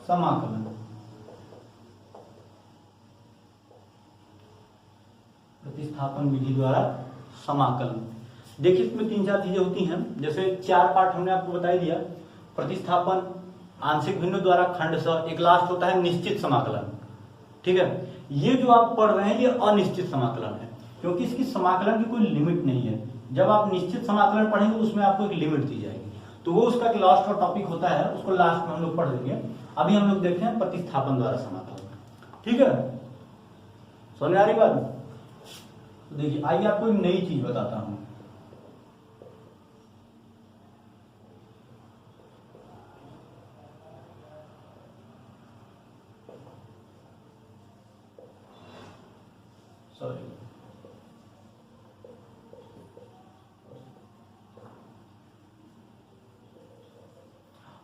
समाकलन। प्रतिस्थापन विधि द्वारा समाकलन। देखिए इसमें 3-4 चीजें होती हैं, जैसे 4 पार्ट हमने आपको बता ही दिया, प्रतिस्थापन, आंशिक भिन्न द्वारा खंडशः, एक लास्ट होता है निश्चित समाकलन। ठीक है, ये जो आप पढ़ रहे हैं ये अनिश्चित समाकलन है, क्योंकि इसकी समाकलन की कोई लिमिट नहीं है। जब आप निश्चित समाकलन पढ़ेंगे तो उसमें आपको एक लिमिट दी जाएगी, तो वो उसका एक लास्ट और टॉपिक होता है, उसको लास्ट में हम लोग पढ़ लेंगे। अभी हम लोग देखते हैं प्रतिस्थापन द्वारा समाकलन। ठीक है, समझ आ रही बात? देखिए आइए आपको एक नई चीज बताता हूं। सॉरी,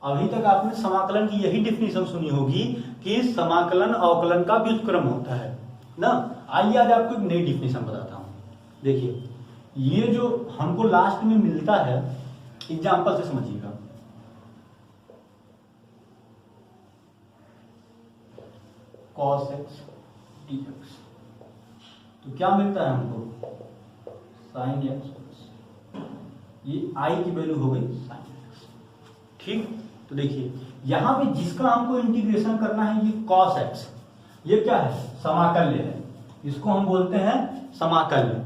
अभी तक आपने समाकलन की यही डिफिनेशन सुनी होगी कि समाकलन अवकलन का व्युत्क्रम होता है ना। आइए आज आपको एक नई डिफिनेशन बताता हूं। देखिए ये जो हमको लास्ट में मिलता है, एग्जांपल से समझिएगा। cos x dx, तो क्या मिलता है हमको? sin x, ये i की वैल्यू हो गई sin x। ठीक, तो देखिए यहां पे जिसका हमको इंटीग्रेशन करना है ये cos x, ये क्या है? समाकल्य है, इसको हम बोलते हैं समाकल्य।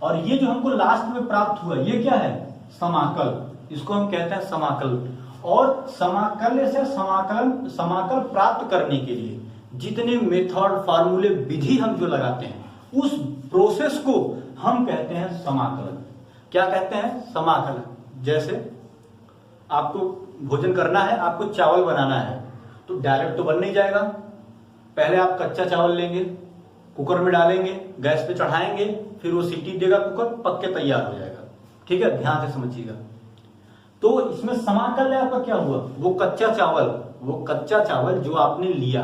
और ये जो हमको लास्ट में प्राप्त हुआ ये क्या है? समाकल, इसको हम कहते हैं समाकल। और समाकल्य से समाकल प्राप्त करने के लिए जितने मेथड, फार्मूले, विधि हम जो लगाते हैं उस प्रोसेस को हम कहते हैं समाकलन। क्या कहते हैं? समाकलन। जैसे आपको भोजन करना है, आपको चावल बनाना है, तो डायरेक्ट तो बन नहीं जाएगा। पहले आप कच्चा चावल लेंगे, कुकर में डालेंगे, गैस पे चढ़ाएंगे, फिर वो सीटी देगा, कुकर पक के तैयार हो जाएगा। ठीक है, ध्यान से समझिएगा। तो इसमें समाकल्य आपका क्या हुआ? वो कच्चा चावल जो आपने लिया,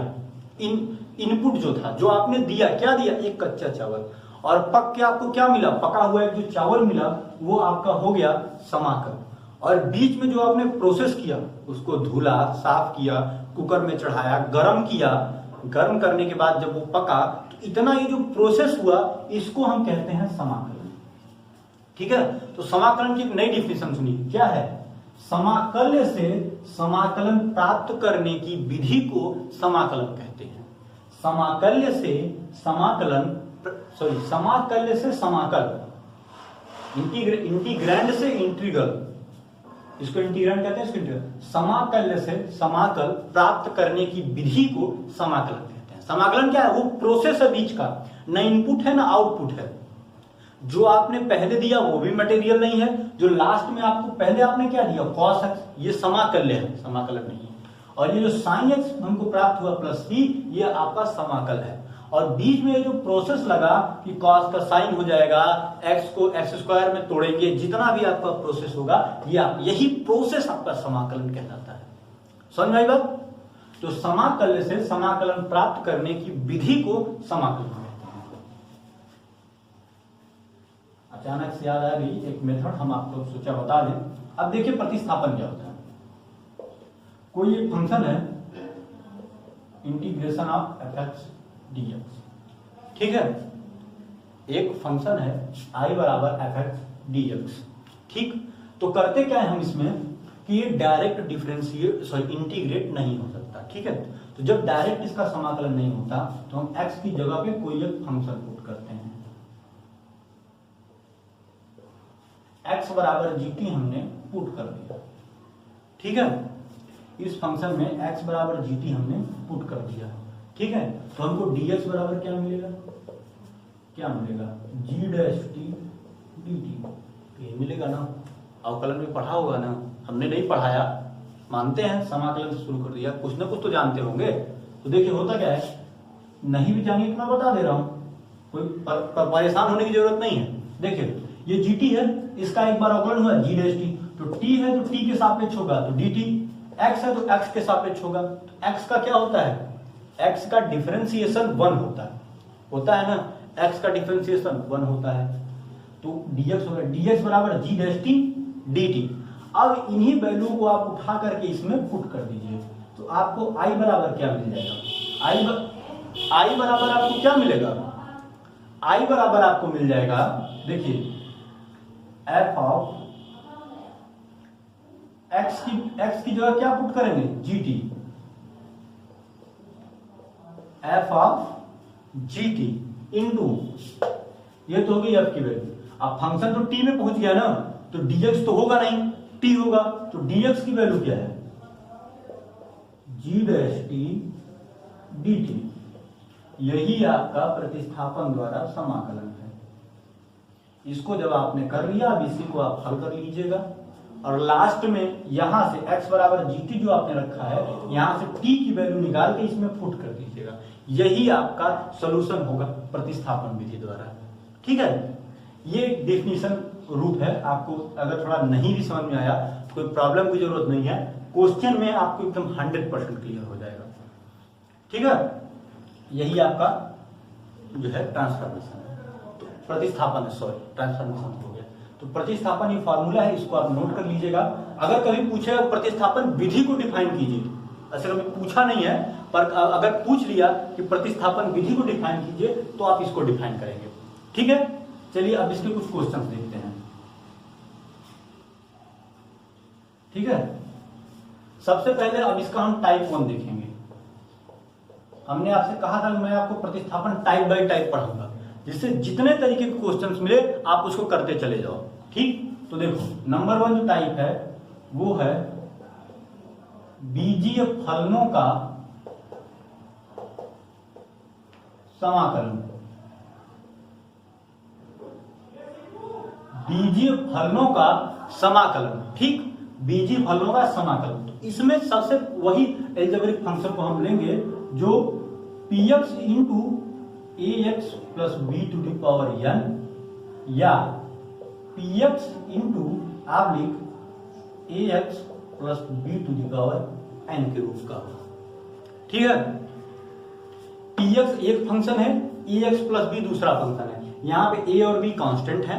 इनपुट जो था, जो आपने दिया, क्या दिया? एक कच्चा चावल, और पक के आपको क्या मिला? पका हुआ एक जो चावल मिला, वो आपका हो गया समाकल। और बीच में जो आपने प्रोसेस किया, उसको धुला, साफ किया, कुकर में चढ़ाया, गरम किया, गर्म करने के बाद जब वो पका, तो इतना ये जो प्रोसेस हुआ, इसको हम कहते हैं समाकलन। ठीक है, तो समाकलन की एक नई डिफिनेशन सुनिए, क्या है? समाकल्य से समाकलन प्राप्त करने की विधि को समाकलन कहते हैं। समाकल्य से समाकल, इंटीग्रैंड से इंटीग्रल, इसको इंटीग्रैंड कहते हैं, इसको इंटीग्रल। समाकल्य से समाकल प्राप्त करने की विधि को समाकलन कहते हैं। समाकलन क्या है? वो प्रोसेस है बीच का, न इनपुट है ना आउटपुट है। जो आपने पहले दिया वो भी मटेरियल नहीं है, जो लास्ट में आपको पहले आपने क्या दिया? cos x, ये समाकल्य है, समाकलन नहीं है। और ये जो sin x हमको प्राप्त हुआ प्लस c, ये आपका समाकल है। और बीच में जो प्रोसेस लगा कि cos का sin हो जाएगा, x को x स्क्वायर में तोड़ेंगे, जितना भी आपका प्रोसेस होगा, यही प्रोसेस आपका समाकलन कहलाता है। समझ में आई बात? तो समाकल्य से समाकलन प्राप्त करने की विधि को समाकलन कहते हैं। अचानक से याद आ गई एक मेथड, हम आपको सोचा बता दें। अब देखिए प्रतिस्थापन क्या होता है। कोई एक फंक्शन है, इंटीग्रेशन ऑफ fx dx, ठीक है, एक फंक्शन है i बराबर fx dx। ठीक, तो करते क्या है हम इसमें कि ये डायरेक्ट इंटीग्रेट नहीं हो सकता। ठीक है, तो जब डायरेक्ट इसका समाकलन नहीं होता तो हम x की जगह पे कोई एक फंक्शन पुट करते हैं। x बराबर gt हमने पुट कर दिया। ठीक है, इस फंक्शन में x बराबर gt हमने पुट कर दिया। ठीक है, तो हमको dx बराबर क्या मिलेगा? g डैश t dt, ये मिलेगा ना। अवकलन में पढ़ा होगा ना, हमने नहीं पढ़ाया, मानते हैं, समाकलन से शुरू कर दिया, कुछ ना कुछ तो जानते होंगे। तो देखिए होता क्या है, नहीं भी जानिए तो मैं बता दे रहा हूं, कोई परेशान होने की जरूरत नहीं है। देखिए ये gt है, इसका एक बार अवकलन हुआ g डैश t, तो t है तो t के सापेक्ष होगा तो dt, x है तो x के सापेक्ष होगा। तो x का क्या होता है? x का डिफरेंशिएशन 1 होता है ना, x का डिफरेंशिएशन 1 होता है, तो dx होगा dx बराबर g डैश t dt। अब इन्हीं वैल्यू को आप उठा करके इसमें पुट कर दीजिए, तो आपको i बराबर क्या मिल जाएगा? i बराबर आपको क्या मिलेगा? i बराबर आपको मिल जाएगा, देखिए एफ ऑफ एक्स की जगह क्या पुट करेंगे, G T, F of G T into, ये तो होगी एफ की वैल्यू। अब फंक्शन तो टी में पहुंच गया ना, तो dx तो होगा नहीं, t होगा, तो dx की वैल्यू क्या है, g डैश टी dt। यही आपका प्रतिस्थापन द्वारा समाकलन है। इसको जब आपने कर लिया, अब इसी को आप हल कर लीजिएगा, और लास्ट में यहां से x बराबर gt जो आपने रखा है, यहां से t की वैल्यू निकाल के इसमें पुट कर दीजिएगा। यही आपका सॉल्यूशन होगा प्रतिस्थापन विधि द्वारा। ठीक है, ये डेफिनेशन रूप है। आपको अगर थोड़ा नहीं भी समझ में आया तो कोई प्रॉब्लम की जरूरत नहीं है, क्वेश्चन में आपको एकदम 100% क्लियर हो जाएगा। ठीक है, यही आपका जो है ट्रांसफॉर्मेशन है, तो प्रतिस्थापन है, सॉरी ट्रांसफॉर्मेशन हो गया। तो प्रतिस्थापन ये फॉर्मूला है, इसको आप नोट कर लीजिएगा। अगर कभी पूछेगा प्रतिस्थापन विधि को डिफाइन कीजिए, ऐसे कभी पूछा नहीं है, पर अगर पूछ लिया कि प्रतिस्थापन विधि को डिफाइन कीजिए तो आप इसको डिफाइन करेंगे। ठीक है, चलिए अब इसके कुछ क्वेश्चंस देखते हैं। ठीक है, सबसे पहले अब इसका हम टाइप 1 देखेंगे। हमने आपसे कहा था कि मैं आपको प्रतिस्थापन टाइप बाय टाइप पढ़ाऊंगा, जिससे जितने तरीके के क्वेश्चंस मिले आप उसको करते चले जाओ। ठीक, तो देखो नंबर 1 जो टाइप है वो है बीजीय फलनों का समाकलन। बीजीय फलनों का समाकलन, ठीक, बीजीय फलनों का समाकलन। तो इसमें सबसे वही एल्जेब्रिक फंक्शन को हम लेंगे जो px into a x plus b to the power n, या px इंटू आप लिख a x plus b to the power n के रूप का। ठीक है, px एक फंक्शन है, ए एक्स प्लस बी दूसरा फंक्शन है। यहां पे a और b कांस्टेंट है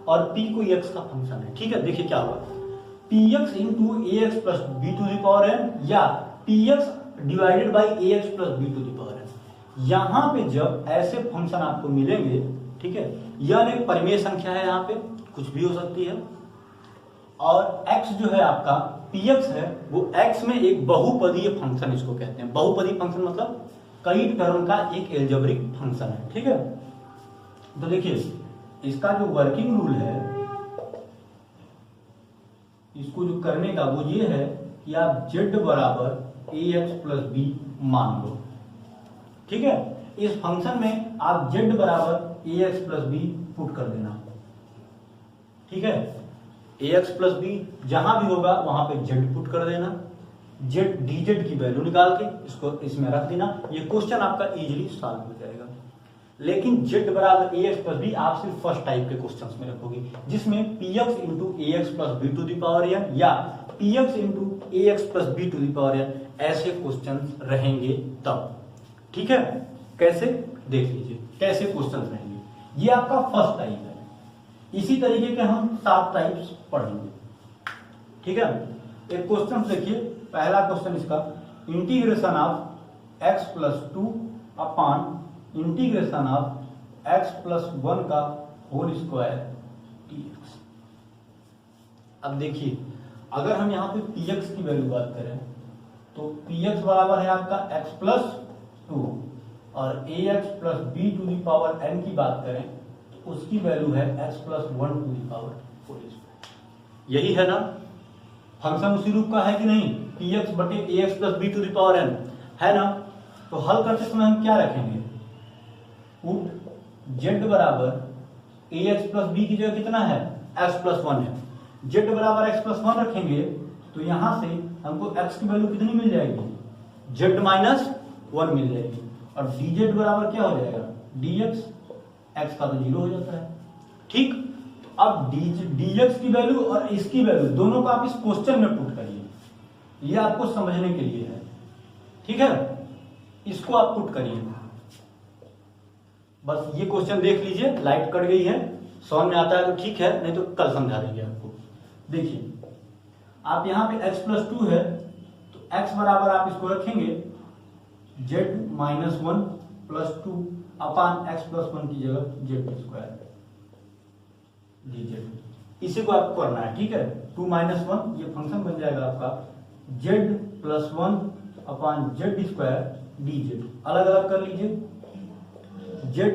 और p को x का फंक्शन है। ठीक है, देखिए क्या होगा, px into a x plus b to the power n, या px divided by a x plus b to the power n। यहां पे जब ऐसे फंक्शन आपको मिलेंगे, ठीक है, यह एक परिमेय संख्या है, यहां पे कुछ भी हो सकती है, और x जो है आपका px है, वो x में एक बहुपदीय फंक्शन इसको कहते हैं। बहुपदीय फंक्शन मतलब कई टर्म का एक एल्जेब्रिक फंक्शन है। ठीक है, तो देखिए इसका जो वर्किंग रूल है, इसको जो करने का वो ये है कि आप z बराबर ए एक्स प्लस बी मान लो। ठीक है, इस फंक्शन में आप z बराबर ए एक्स प्लस बी पुट कर देना। ठीक है, ए एक्स प्लस बी जहां भी होगा वहां पे z पुट कर देना, z dz की वैल्यू निकाल के इसको इसमें रख देना। ये क्वेश्चन आपका इजीली सॉल्व हो जाएगा। लेकिन z बराबर ए एक्स प्लस बी आप सिर्फ फर्स्ट टाइप के क्वेश्चंस में रखोगे, जिसमें px into a x plus b to the power n, या px into a x plus b to the power n, ऐसे क्वेश्चंस रहेंगे तब। ठीक है, कैसे देख लीजिए कैसे क्वेश्चंस रहेंगे। ये आपका फर्स्ट टाइप है। इसी तरीके के हम 7 टाइप्स पढ़ेंगे। ठीक है, एक क्वेश्चन देखिए, पहला क्वेश्चन इसका, integration of x plus 2 upon integration of x plus 1 का होल स्क्वायर dx। अब देखिए अगर हम यहाँ पे px की वैल्यू बात करें तो px बराबर है आपका x प्लस 2, और ax plus b to the power n की बात करें तो उसकी वैल्यू है x plus 1 to the power whole square. यही है ना, फंक्शन उसी रूप का है कि नहीं, px बटे ax plus b to the power n है ना। तो हल करते समय हम क्या रखेंगे, पुट z बराबर ax प्लस b की जगह कितना है, x प्लस 1 है, z बराबर x प्लस 1 रखेंगे तो यहां से हमको x की वैल्यू कितनी मिल जाएगी, z माइनस 1 मिल जाएगी, और dz बराबर क्या हो जाएगा, dx, x का तो 0 हो जाता है। ठीक, अब dx की वैल्यू और इसकी वैल्यू दोनों को आप इस क्वेश्चन में पुट करिए, ये आपको समझने के लिए है। ठीक है, इसको आप पुट करिए। बस ये क्वेश्चन देख लीजिए, लाइट कट गई है, समझ में आता है तो ठीक है, नहीं तो कल समझा देंगे आपको। देखिए आप यहाँ पे x प्लस 2 है तो x बराबर आप इसको रखेंगे z माइनस 1 प्लस 2 अपान x प्लस 1 की जगह z स्क्वायर dz। इसी को आपको करना है, ठीक है। 2 - 1 ये फंक्शन बन जाएगा आपका z + 1/z² dz। अलग अलग कर लीजिए, z/z² -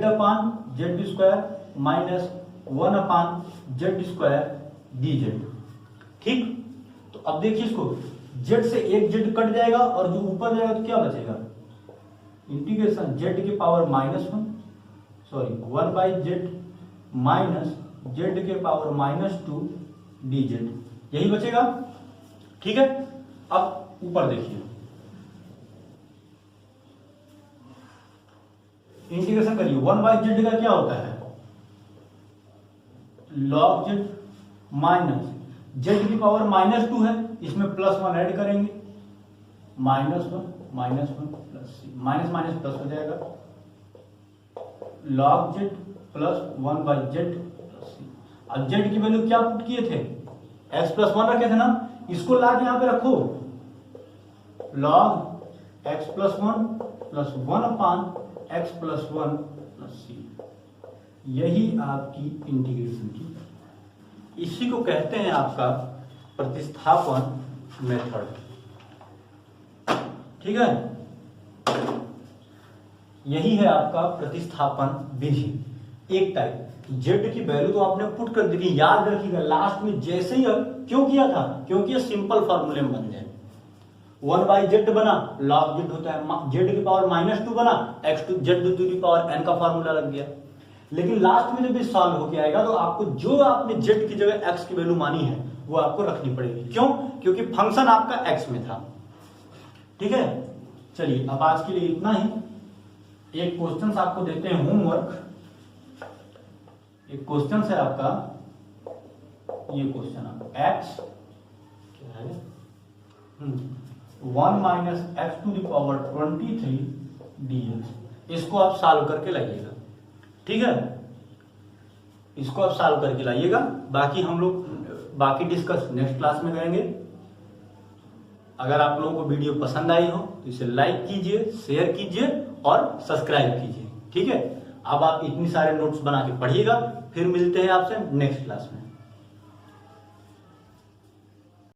1/z² dz। ठीक, तो अब देखिए इसको, z से एक z कट जाएगा और जो ऊपर जाएगा तो क्या बचेगा, इंटीग्रेशन z के power -1 sorry 1/z minus z के पावर -2 dz, यही बचेगा। ठीक है, अब ऊपर देखिए, इंटीग्रेशन करिए। 1/z का क्या होता है, log z माइनस z की पावर -2 है, इसमें +1 ऐड करेंगे, -1 प्लस माइनस माइनस प्लस हो जाएगा, log z प्लस 1/z। अब z की वैल्यू क्या पुट किए थे, x + 1 रखे थे ना, इसको लाके यहां पे रखो, log x + 1 plus 1/x + 1 plus c। यही आपकी इंटीग्रेशन की, इसी को कहते हैं आपका प्रतिस्थापन मेथड। ठीक है, यही है आपका प्रतिस्थापन विधि। एक टाइप z की वैल्यू तो आपने पुट कर दी, याद रखिएगा लास्ट में जैसे ही, क्यों किया था, क्योंकि ये सिंपल फॉर्मूले में बन जाए। 1/z बना, log z होता है, z की पावर -2 बना, x to z to the power n का फॉर्मूला लग गया। लेकिन लास्ट में जब ये सॉल्व होके आएगा तो आपको जो आपने z की जगह x की वैल्यू मानी है वो आपको रखनी पड़ेगी। क्यों, क्योंकि फंक्शन आपका x में था। ठीक है, चलिए अब आज के लिए इतना ही। एक क्वेश्चन आपको देते हैं होमवर्क, एक क्वेश्चन है आपका, ये क्वेश्चन आपका x क्या है 1 - x to the power 23 dx। इसको आप सॉल्व करके लाइएगा। ठीक है, इसको आप सॉल्व करके लाइएगा, बाकी हम लोग बाकी डिस्कस नेक्स्ट क्लास में करेंगे। अगर आप लोगों को वीडियो पसंद आई हो तो इसे लाइक कीजिए, शेयर कीजिए और सब्सक्राइब कीजिए। ठीक है, अब आप इतनी सारे नोट्स बना के पढ़िएगा, फिर मिलते हैं आपसे नेक्स्ट क्लास में।